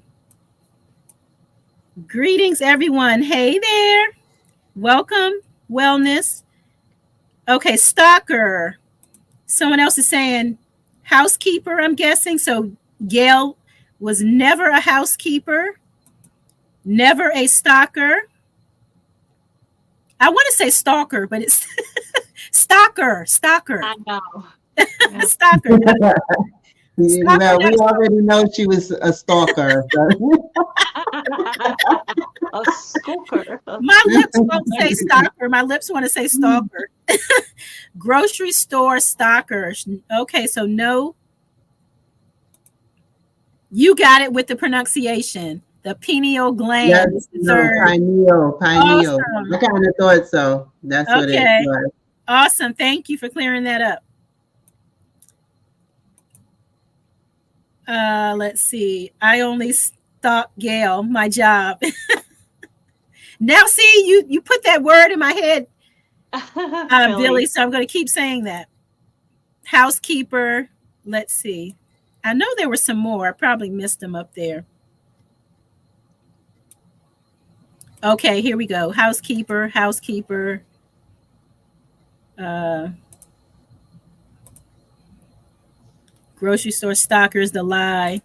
Greetings, everyone. Hey there. Welcome. Wellness. Okay, stalker. Someone else is saying housekeeper, I'm guessing. So Gail was never a housekeeper, never a stalker. I want to say stalker, but it's stalker. I know. Stalker. Well, we already know she was a stalker. So. A stalker. My lips won't say stalker. My lips want to say stalker. Grocery store stalker. Okay, so no. You got it with the pronunciation. The pineal gland. Yes, pineal. Awesome. I kind of thought so. That's what it was. Awesome. Thank you for clearing that up. Let's see. I only stalk Gail, my job. Now, see, you put that word in my head, Billy, so I'm going to keep saying that. Housekeeper. Let's see. I know there were some more. I probably missed them up there. Okay, here we go. Housekeeper. Grocery store stalker is the lie.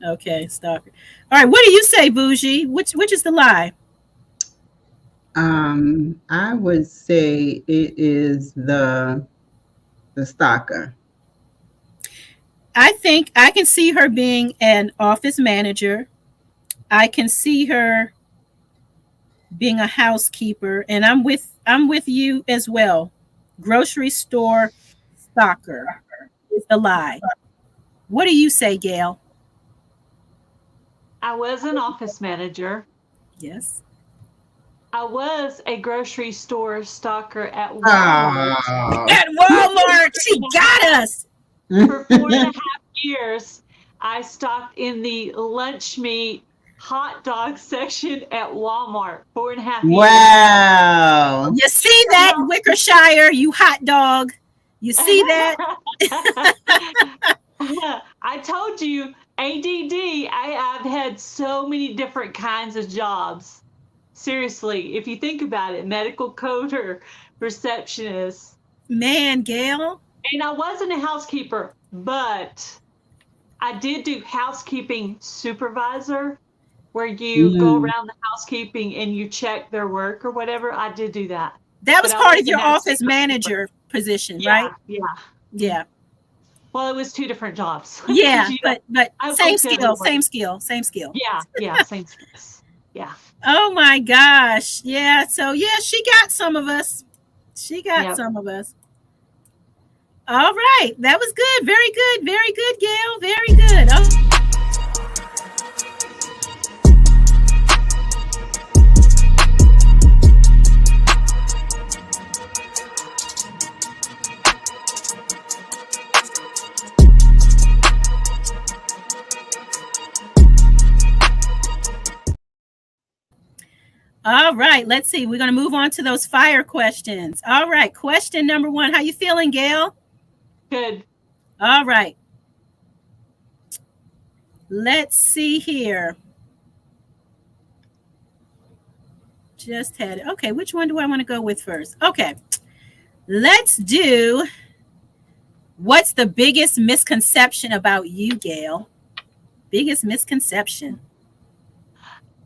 Okay, stalker. All right, what do you say, Bougie? Which is the lie? I would say it is the stalker. I think I can see her being an office manager. I can see her being a housekeeper, and I'm with you as well. Grocery store stalker. is the lie? What do you say, Gail? I was an office manager. Yes. I was a grocery store stalker at Walmart Ah. At Walmart, she got us. for 4.5 years. I stocked in the lunch meat hot dog section at Walmart. 4.5 years. Wow. You see that, Wickershire, you hot dog? You see that? I told you, ADD. I've had so many different kinds of jobs. Seriously, if you think about it, medical coder, receptionist. Man, Gail. And I wasn't a housekeeper, but I did do housekeeping supervisor, where you go around the housekeeping and you check their work or whatever. I did do that. That was But I part of wasn't your a office housekeeper. manager position, Yeah, right? yeah. Yeah. Well, it was two different jobs. Yeah, You know, but I same worked skill, everywhere. same skill, same skill. Yeah, same skills. Yeah. Oh my gosh. Yeah. So yeah, she got some of us. She got Yep. some of us. All right. That was good. Very good. Very good, Gail. Very good. Oh. All right, let's see. We're going to move on to those fire questions. All right, question number 1. How you feeling, Gail? Good. All right. Let's see here. Just had it. Okay, which one do I want to go with first? Okay, let's do what's the biggest misconception about you, Gail? Biggest misconception.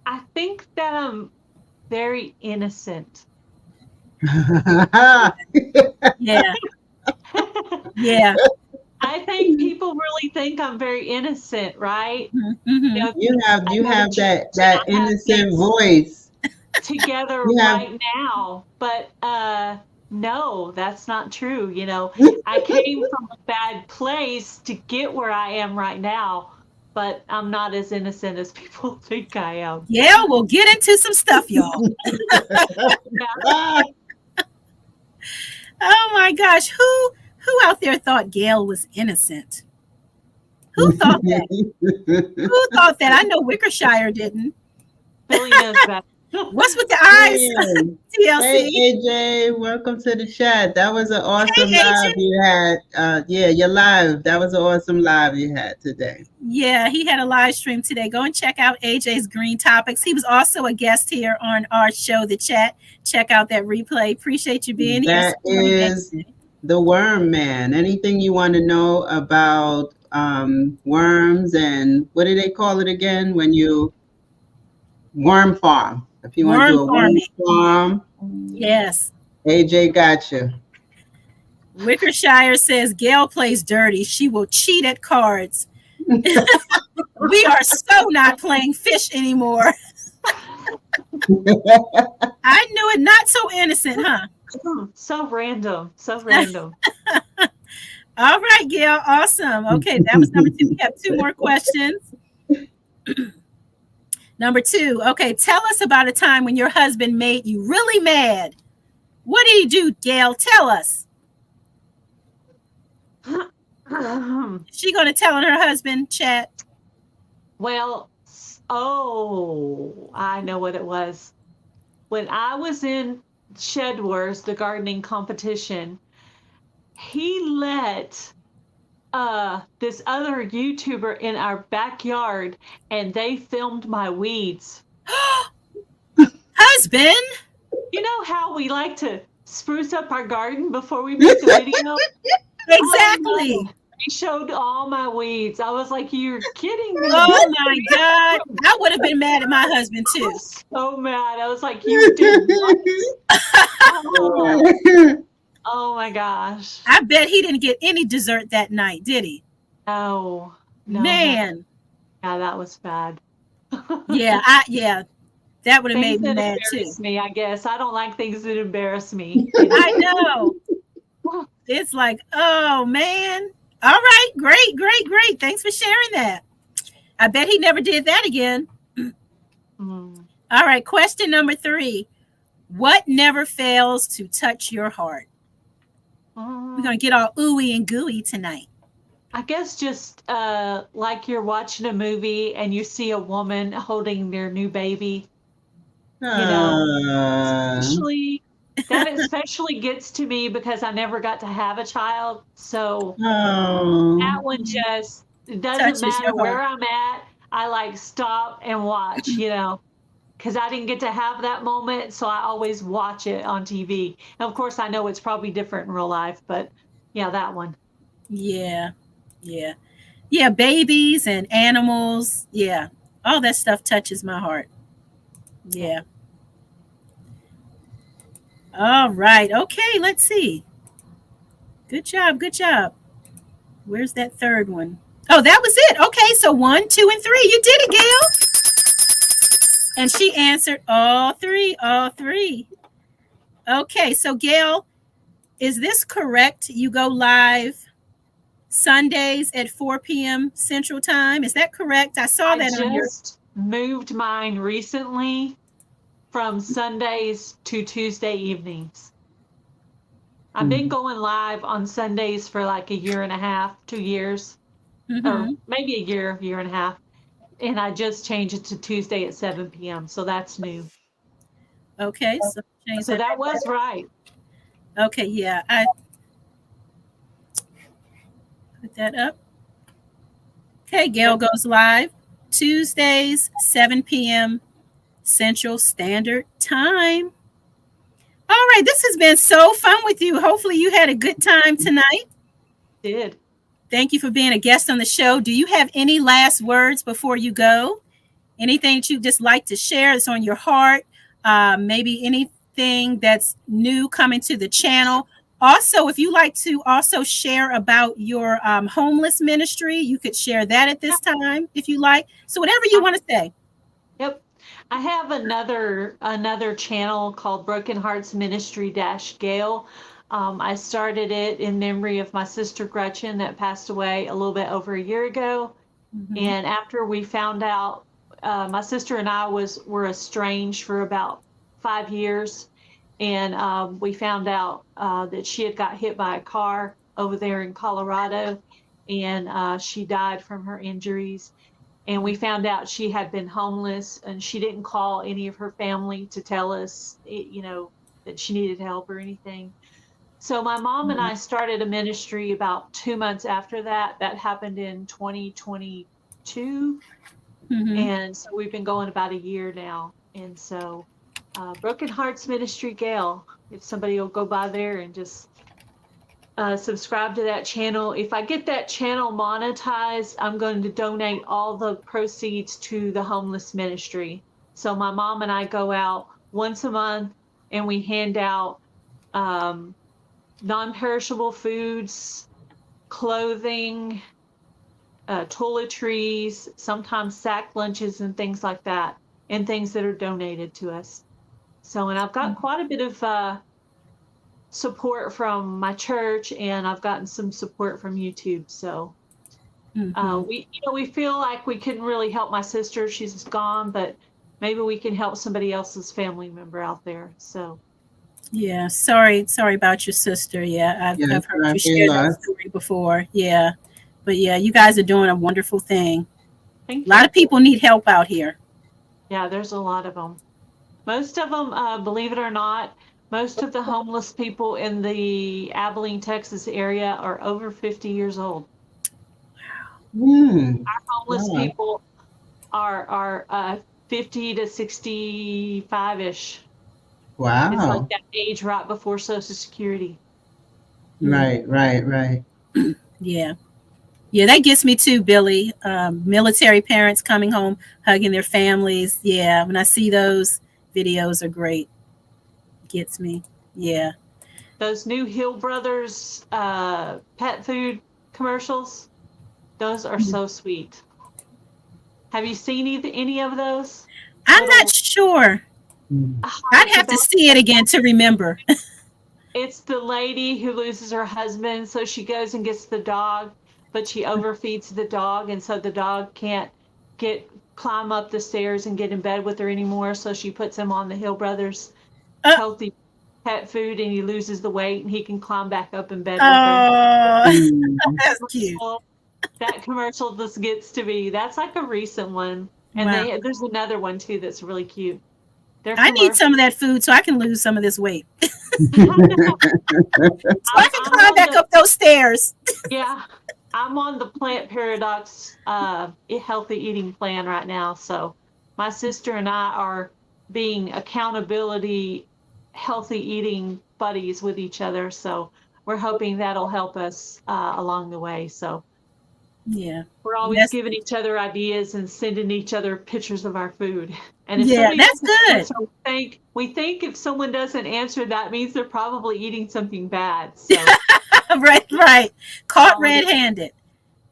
I think that I'm very innocent. Yeah. Yeah. I think people really think I'm very innocent, right? Mm-hmm. You know, You have I go to church and that I have innocent kids voice. together You have- right now, but no, that's not true. You know, I came from a bad place to get where I am right now, but I'm not as innocent as people think I am. Yeah, we'll get into some stuff, y'all. Ah. Oh my gosh, who out there thought Gail was innocent? Who thought that? Who thought that? I know Wickershire didn't. Billy knows better. What's with the eyes? Hey, TLC. hey AJ, welcome to the chat. That was an awesome Hey, live you had. Yeah, you're live. That was an awesome live you had today. Yeah, he had a live stream today. Go and check out AJ's Green Topics. He was also a guest here on our show, The Chat. Check out that replay. Appreciate you being here. That is the Worm Man. Anything you want to know about worms and what do they call it again when you worm farm? If you want to do a worm farm, Yes. AJ got you. Wickershire says Gail plays dirty. She will cheat at cards. We are so not playing fish anymore. I knew it. Not so innocent, huh? So random. So random. All right, Gail. Awesome. Okay, that was number 2. We have 2 more questions. Number 2. Okay, tell us about a time when your husband made you really mad. What did he do, Gail? Tell us. Is she going to tell on her husband, chat? Well, I know what it was. When I was in Shed Wars, the gardening competition, he let this other YouTuber in our backyard, and they filmed my weeds. Husband? You know how we like to spruce up our garden before we make the video? Exactly. Oh, he showed all my weeds. I was like, "You're kidding me." Oh my God. I would have been mad at my husband I too. was so mad. I was like, "You did what?" Oh my gosh. I bet he didn't get any dessert that night, did he? No. Man. Yeah, that was bad. Yeah, that would have made Things me that mad too. embarrass me, I guess. I don't like things that embarrass me. I know. It's like, oh man. All right, great, great, great. Thanks for sharing that. I bet he never did that again. Mm. All right, question number 3. What never fails to touch your heart? We're going to get all ooey and gooey tonight. I guess just like you're watching a movie and you see a woman holding their new baby, you know, especially that especially gets to me because I never got to have a child. So that one just, it doesn't Touches matter your where heart. I'm at. I like stop and watch, because I didn't get to have that moment. So I always watch it on TV. And of course, I know it's probably different in real life, but yeah, that one. Yeah, yeah. Yeah, babies and animals. Yeah, all that stuff touches my heart. Yeah. Yeah. All right. Okay, let's see. Good job. Good job. Where's that third one? Oh, that was it. Okay, so 1, 2, and 3. You did it, Gail. And she answered all three. All three. Okay, so Gail, is this correct? You go live Sundays at 4 p.m. Central Time. Is that correct? I saw I that on your. just moved mine recently from Sundays to Tuesday evenings. I've been going live on Sundays for like a year and a half, 2 years, or Mm-hmm. maybe a year and a half. And I just changed it to Tuesday at 7 p.m. So that's new. Okay, so change So that that right was right. there. Okay, yeah, I put that up. Okay, Gail goes live Tuesdays, 7 p.m. Central Standard Time. All right, this has been so fun with you. Hopefully, you had a good time tonight. Did. Thank you for being a guest on the show. Do you have any last words before you go? Anything that you just like to share that's on your heart? Maybe anything that's new coming to the channel. Also, if you like to also share about your homeless ministry, you could share that at this time if you like. So whatever you want to say. Yep. I have another channel called Broken Hearts Ministry Gail. I started it in memory of my sister Gretchen that passed away a little bit over a year ago. Mm-hmm. And after we found out, my sister and I were estranged for about 5 years, and we found out that she had got hit by a car over there in Colorado, and she died from her injuries. And we found out she had been homeless, and she didn't call any of her family to tell us, that she needed help or anything. So my mom and I started a ministry about 2 months after that. That happened in 2022. Mm-hmm. And so we've been going about a year now. And so Broken Hearts Ministry Gail, if somebody will go by there and just subscribe to that channel. If I get that channel monetized, I'm going to donate all the proceeds to the homeless ministry. So my mom and I go out once a month and we hand out non-perishable foods, clothing, toiletries, sometimes sack lunches and things like that, and things that are donated to us. So, and I've got quite a bit of support from my church, and I've gotten some support from YouTube. So, we feel like we couldn't really help my sister; she's gone, but maybe we can help somebody else's family member out there. So, Yeah, sorry about your sister. Yeah, I've heard you share that story before. Yeah, but yeah, you guys are doing a wonderful thing. thank A lot you. of people need help out here. Yeah, there's a lot of them. Most of them, believe it or not, most of the homeless people in the Abilene, Texas area are over 50 years old. Our homeless people are 50 to 65-ish. Wow. It's like that age right before Social Security. Right. Yeah. Yeah, that gets me too, Billy. Military parents coming home, hugging their families. Yeah, when I see those videos are great. Gets me. Yeah. Those new Hill Brothers pet food commercials, those are so sweet. Have you seen any of those? I'm not sure. I'd have to see it again to remember. It's the lady who loses her husband, so she goes and gets the dog, but she overfeeds the dog, and so the dog can't climb up the stairs and get in bed with her anymore. So she puts him on the Hill Brothers Uh, healthy pet food, and he loses the weight, and he can climb back up in bed with her. oh, Mm. that's cute. That commercial just gets to be. That's like a recent one, and Wow. there's another one too that's really cute. I need some of that food so I can lose some of this weight. So I can climb back up those stairs. Yeah, I'm on the Plant Paradox healthy eating plan right now. So my sister and I are being accountability healthy eating buddies with each other. So we're hoping that'll help us along the way. So Yeah. we're always That's, giving each other ideas and sending each other pictures of our food. And if yeah, somebody that's doesn't good. answer, we think if someone doesn't answer, that means they're probably eating something bad. So Right. Caught red-handed.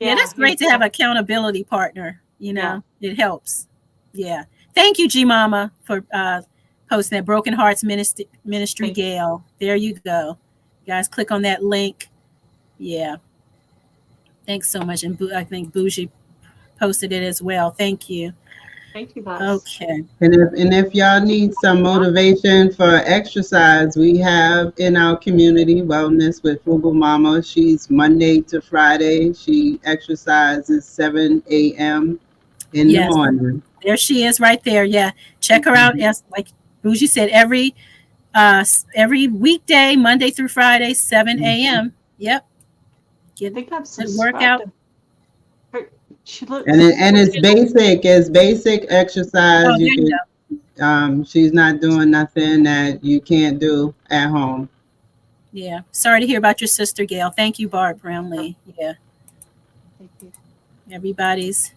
Yeah, that's great to exactly. have an accountability partner. You know, it helps. Yeah. Thank you, G Mama, for posting that Broken Hearts Ministry, Thank you. Gail. There you go. You guys click on that link. Yeah. Thanks so much. And I think Bougie posted it as well. Thank you. Thank you, guys. Okay. And if y'all need some motivation for exercise, we have in our community Wellness with Frugal Mama. She's Monday to Friday. She exercises 7 a.m. in the morning. There she is right there. Yeah. Check her out. As like Bougie said, every weekday, Monday through Friday, 7 a.m. Yep. I think I'm Good workout. She looks, and it's basic. It's basic exercise. Oh, there you go. She's not doing nothing that you can't do at home. Yeah. Sorry to hear about your sister, Gail. Thank you, Barb Brownlee. Yeah. Thank you. Everybody's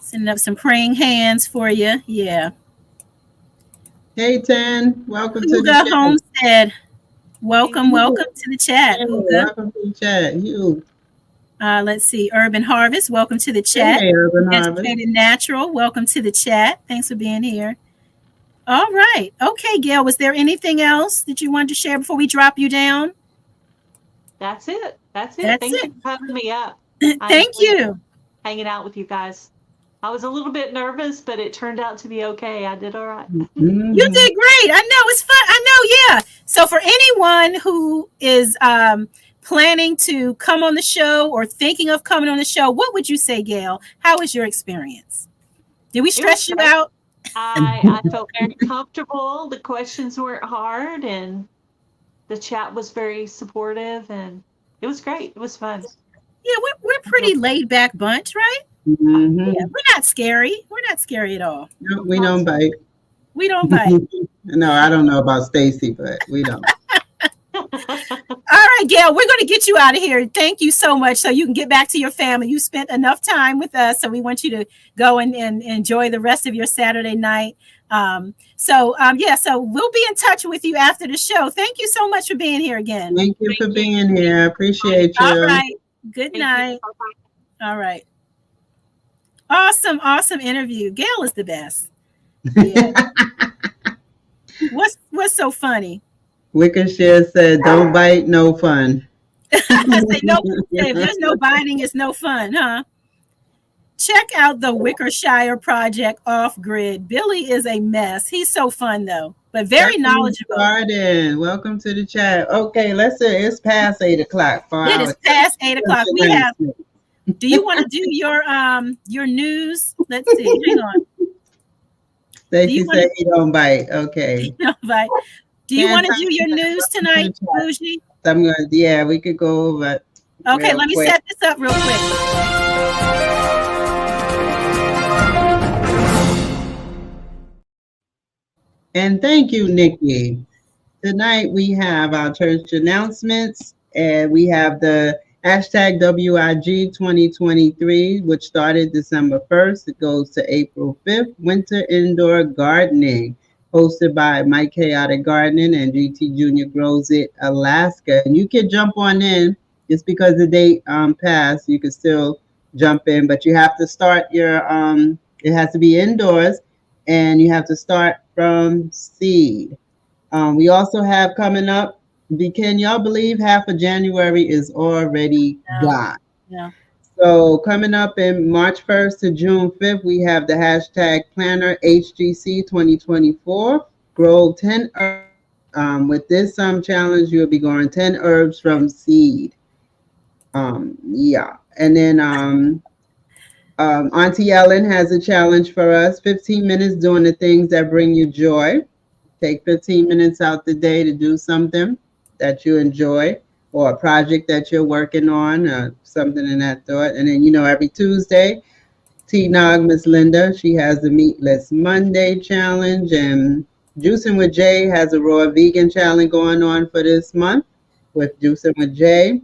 sending up some praying hands for you. Yeah. Hey, Tan. Welcome to the Huga chat. Homestead. Welcome to the chat. Hey, Huga. welcome to the chat. You. Let's see. Urban Harvest. Welcome to the chat. Hey, Urban Harvest. Educated Natural. Welcome to the chat. Thanks for being here. All right. Okay, Gail. Was there anything else that you wanted to share before we drop you down? That's it. Thank it. you for having me up. Thank you. Hanging out with you guys. I was a little bit nervous, but it turned out to be okay. I did all right. Mm-hmm. You did great. I know. It's fun. I know. Yeah. So for anyone who is planning to come on the show or thinking of coming on the show, what would you say, Gail? How was your experience? Did we stress you out? I felt very comfortable. The questions weren't hard, and the chat was very supportive, and it was great. It was fun. Yeah, we're pretty laid back bunch, right? Mm-hmm. Yeah, we're not scary. We're not scary at all. No, we don't bite. We don't bite. No, I don't know about Stacy, but we don't. All right, Gail, we're going to get you out of here. Thank you so much so you can get back to your family. You spent enough time with us, so we want you to go and enjoy the rest of your Saturday night. So we'll be in touch with you after the show. Thank you so much for being here again. Thank you for being here. I appreciate you. All right. Good night. All right. Awesome interview. Gail is the best. Yeah. What's so funny? Wickershare said, "Don't bite, no fun." If there's no biting, it's no fun, huh? Check out the Wickershire Project Off Grid. Billy is a mess. He's so fun though, but very knowledgeable. Welcome to the chat. Okay, let's say it's past 8 o'clock. It is past 8 o'clock. We have. Do you want to do your news? Let's see. Hang on. Stacey said he don't bite. Okay. Don't bite. Do you want to do your news tonight, Bougie? We could go over. Okay, let me set this up real quick. And thank you, Nikki. Tonight we have our church announcements, and we have the hashtag WIG 2023, which started December 1st. It goes to April 5th. Winter Indoor Gardening, hosted by Mike Chaotic Gardening and GT Junior Grows It Alaska. And you can jump on in. Just because the date passed, you can still jump in, but you have to start your, it has to be indoors, and you have to start from seed. We also have coming up, can y'all believe half of January is already gone? Yeah. So coming up in March 1st to June 5th, we have the hashtag planner HGC 2024. Grow 10 herbs. With this challenge, you'll be growing 10 herbs from seed. Yeah. And then Auntie Ellen has a challenge for us, 15 minutes doing the things that bring you joy. Take 15 minutes out the day to do something that you enjoy or a project that you're working on or something in that thought. And then, every Tuesday, T-Nog, Miss Linda, she has the Meatless Monday challenge. And Juicing with Jay has a raw vegan challenge going on for this month with Juicing with Jay.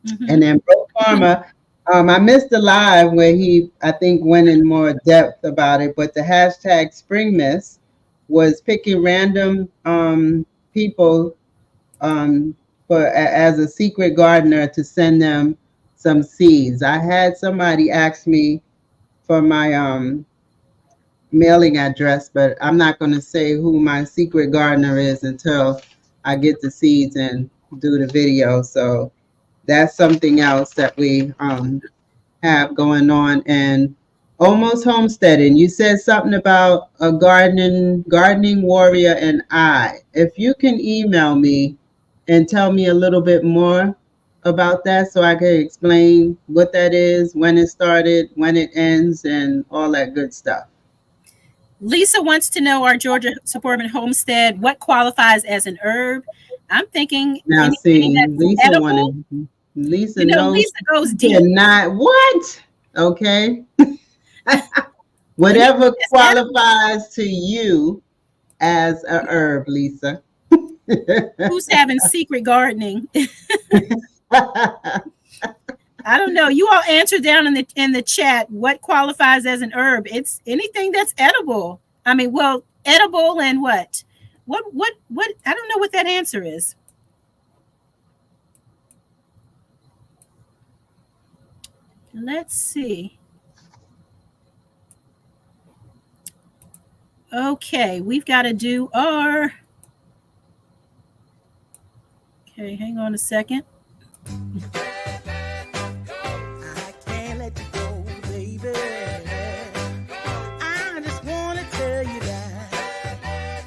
Mhm. And then Bro Karma, I missed the live where he, I think, went in more depth about it, but the hashtag Spring Miss was picking random people as a secret gardener to send them some seeds. I had somebody ask me for my mailing address, but I'm not going to say who my secret gardener is until I get the seeds and do the video. So that's something else that we have going on. And almost homesteading, you said something about a gardening warrior and I. If you can email me and tell me a little bit more about that so I can explain what that is, when it started, when it ends, and all that good stuff. Lisa wants to know, our Georgia suburban homestead, what qualifies as an herb? I'm thinking Now, anything see, that's Lisa edible. wanted. Lisa You know, knows Lisa goes she deep. cannot. What? Okay. Anything Whatever that's edible. qualifies to you as a herb, Lisa. Who's having secret gardening? I don't know. You all answer down in the chat what qualifies as an herb. It's anything that's edible. I mean, well, edible and what? What I don't know what that answer is. Let's see. Okay, we've got to do our. Okay, hang on a second. I can't let you go, baby. I just want to tell you that.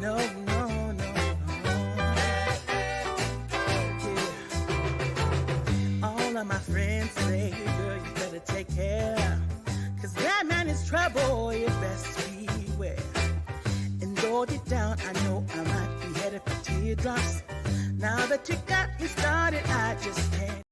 No, no, no, no. Yeah. All of my friends say, girl, you better take care. Cause that man is trouble, you best beware. And go deep down, I know I might be headed for teardrops. Now that you got me started, I just can't.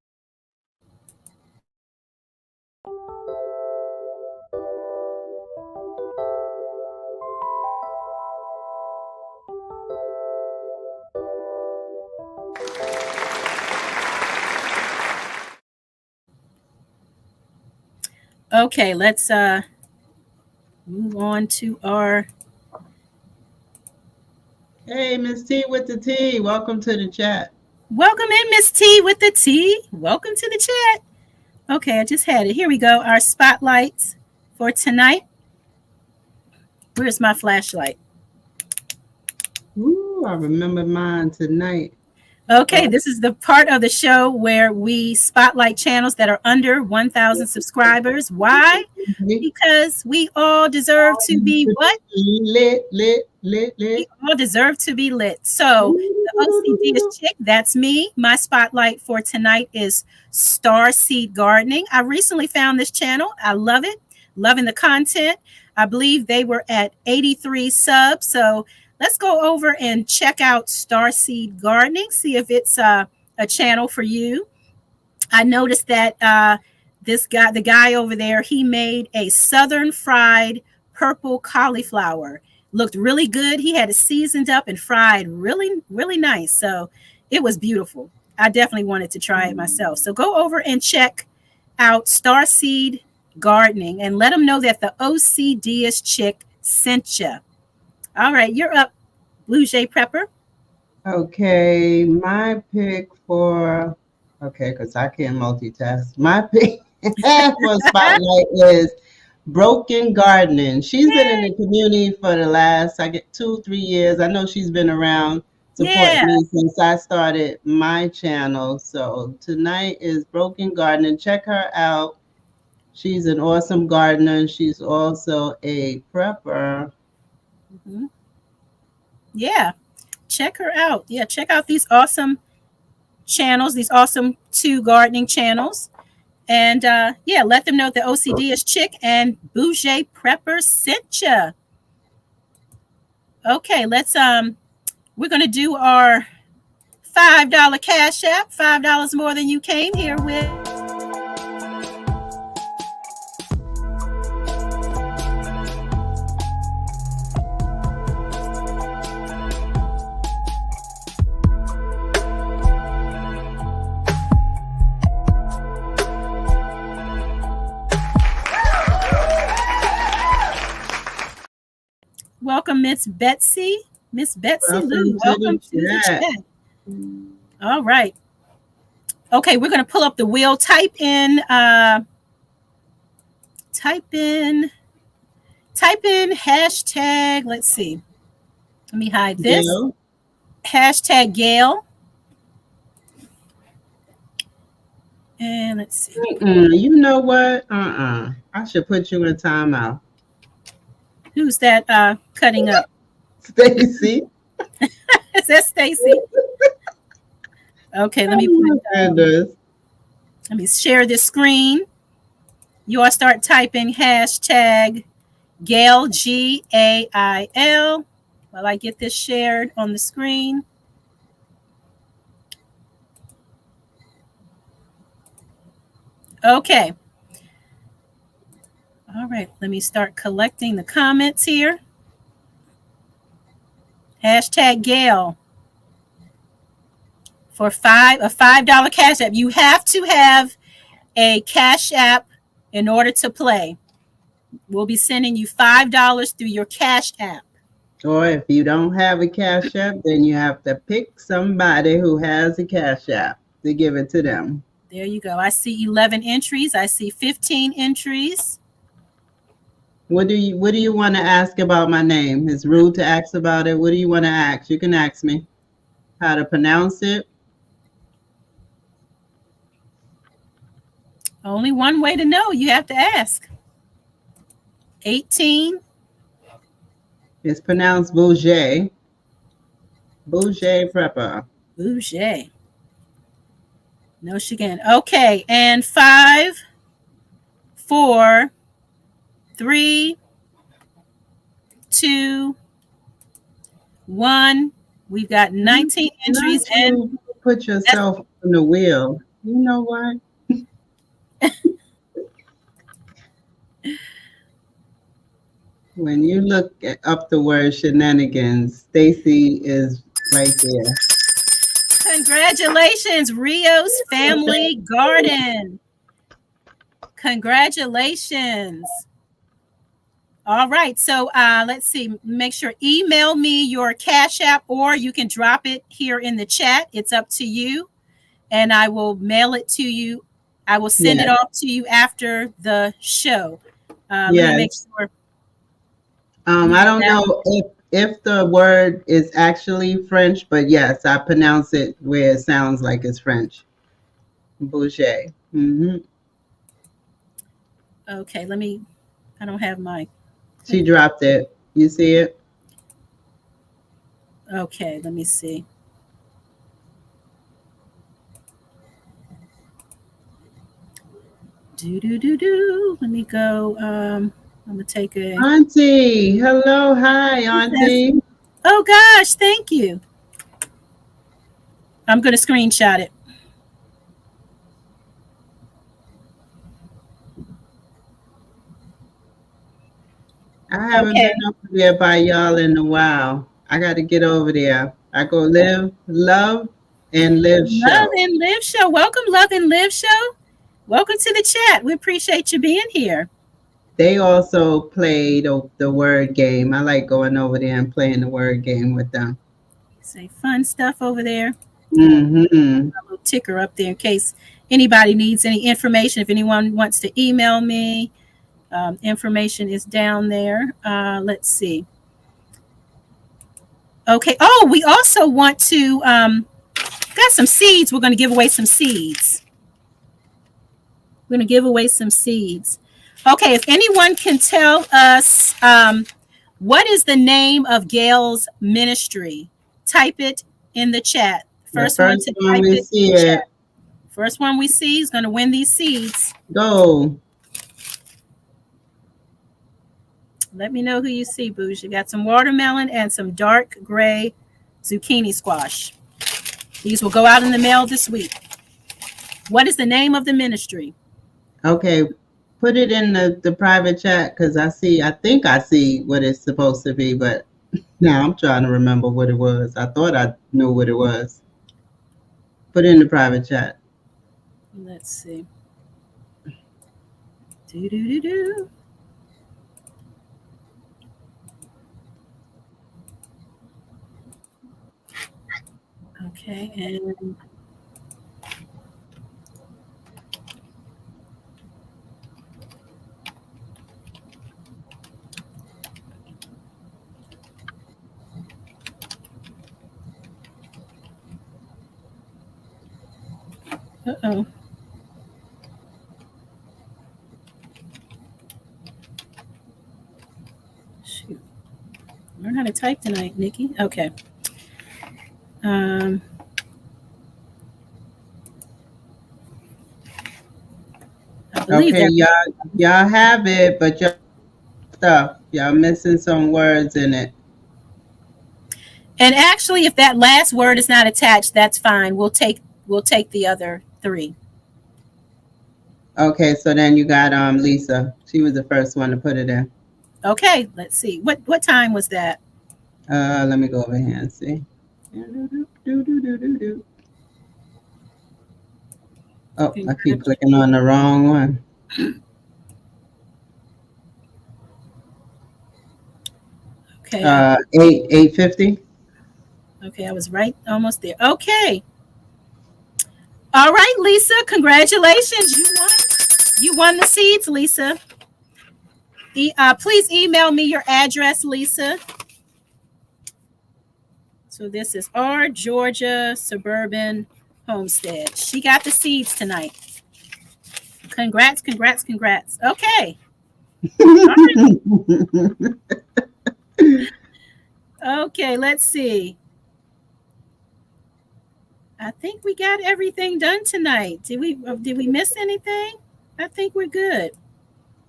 Okay, let's move on to our. Hey, Miss T with the T. Welcome to the chat. Welcome in, Miss T with the T. Welcome to the chat. Okay, I just had it. Here we go. Our spotlights for tonight. Where's my flashlight? Ooh, I remember mine tonight. Okay, this is the part of the show where we spotlight channels that are under 1,000 subscribers. Why? Because we all deserve to be what? Lit. We all deserve to be lit. So the OCD chick, that's me. My spotlight for tonight is Starseed Gardening. I recently found this channel. I love it. Loving the content. I believe they were at 83 subs. So let's go over and check out Starseed Gardening, see if it's a channel for you. I noticed that the guy over there, he made a southern fried purple cauliflower. Looked really good. He had it seasoned up and fried really, really nice. So it was beautiful. I definitely wanted to try it myself. So go over and check out Starseed Gardening and let them know that the OCDiest chick sent you. All right, you're up, Blue Jay Prepper. Okay, my pick for, because I can't multitask. My pick for spotlight is Broken Gardening. She's been in the community for the last, 2-3 years. I know she's been around support Yeah. me since I started my channel. So tonight is Broken Gardening. Check her out. She's an awesome gardener. She's also a prepper. Mhm. Yeah. Check her out. Yeah, check out these awesome channels, these awesome 2 gardening channels. And yeah, let them know that OCD is Chick and Bouger Prepper sent you. Okay, we're gonna do our $5 cash app, $5 more than you came here with. Welcome, Miss Betsy. Miss Betsy Lou, welcome to the chat. All right. Okay, we're going to pull up the wheel. Type in hashtag. Let's see. Let me hide this. Gail. Hashtag Gail. And let's see. You know what? I should put you in timeout. Who's that cutting up? Stacy. Is that Stacy? Okay, let me share this screen. You all start typing hashtag Gail, Gail, while I get this shared on the screen. Okay. All right, let me start collecting the comments here. Hashtag Gail for a $5 cash app. You have to have a cash app in order to play. We'll be sending you $5 through your cash app. Or if you don't have a cash app, then you have to pick somebody who has a cash app to give it to them. There you go. I see 11 entries. I see 15 entries. What do you want to ask about my name? It's rude to ask about it. What do you want to ask? You can ask me how to pronounce it. Only one way to know. You have to ask. 18. It's pronounced Bouger. Bouger Prepper. Bouger. No, she can. Okay, and 5, 4, 3, 2, 1. We've got 19 entries, and put yourself on the wheel. You know what? When you look up the word shenanigans, Stacy is right there. Congratulations, Rio's Family Garden. Congratulations. All right, so let's see. Make sure email me your Cash App, or you can drop it here in the chat. It's up to you, and I will mail it to you. I will send it off to you after the show. Let me make sure. I don't know if the word is actually French, but yes, I pronounce it where it sounds like it's French. Bouger. Mm-hmm. Okay, I don't have my. She dropped it. You see it? Okay, let me see. Let me go. I'm gonna take a. Auntie, hello, hi, Auntie. Oh gosh, thank you. I'm gonna screenshot it. I haven't been over there by y'all in a while. I got to get over there. I go Love and Live Show. Love and Live Show. Welcome, Love and Live Show. Welcome to the chat. We appreciate you being here. They also play the word game. I like going over there and playing the word game with them. Say fun stuff over there. Mm-hmm. A little ticker up there in case anybody needs any information. If anyone wants to email me, information is down there. Let's see. Okay. Oh, we also want to got some seeds. We're going to give away some seeds. We're going to give away some seeds. Okay, if anyone can tell us what is the name of Gail's ministry, type it in the chat. The First one first to one type we it in see the it. chat. First one we see is going to win these seeds. Go. Let me know who you see, Boosh. You got some watermelon and some dark gray zucchini squash. These will go out in the mail this week. What is the name of the ministry? Okay, put it in the private chat because I think I see what it's supposed to be, but now I'm trying to remember what it was. I thought I knew what it was. Put it in the private chat. Let's see. Do. Okay, and uh-oh. Shoot. Learn how to type tonight, Nikki. Okay. I believe Okay, that. y'all have it, but y'all missing some words in it. And actually, if that last word is not attached, that's fine. We'll take the other three. Okay, so then you got Lisa. She was the first one to put it in. Okay, let's see. What time was that? Let me go over here and see. Oh, I keep clicking on the wrong one. Okay. 8:50. Okay, I was right, almost there. Okay. All right, Lisa. Congratulations. You won the seeds, Lisa. Please email me your address, Lisa. So this is our Georgia Suburban Homestead. She got the seeds tonight. Congrats. Okay. Okay, let's see. I think we got everything done tonight. Did we miss anything? I think we're good.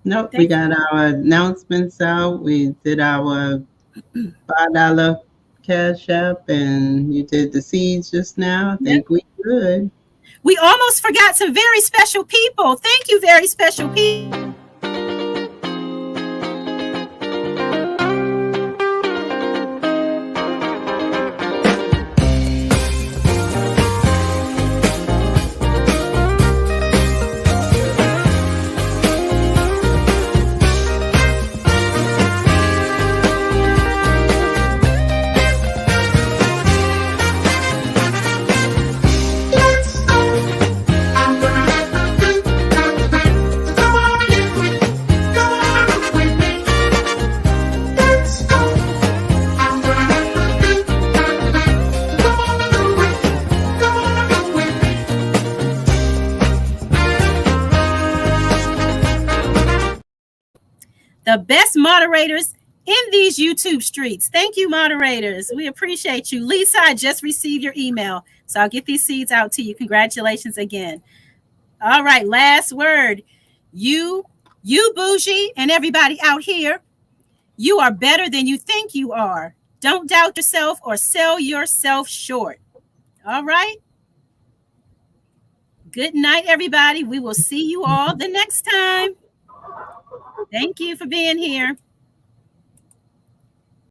Nope, we got our announcements out. We did our $5 cash app, and you did the seeds just now. I think we good. We almost forgot some very special people. Thank you, very special people. The best moderators in these YouTube streets. Thank you, moderators. We appreciate you. Lisa, I just received your email, so I'll get these seeds out to you. Congratulations again. All right, last word. You bougie, and everybody out here, you are better than you think you are. Don't doubt yourself or sell yourself short. All right. Good night, everybody. We will see you all the next time. Thank you for being here.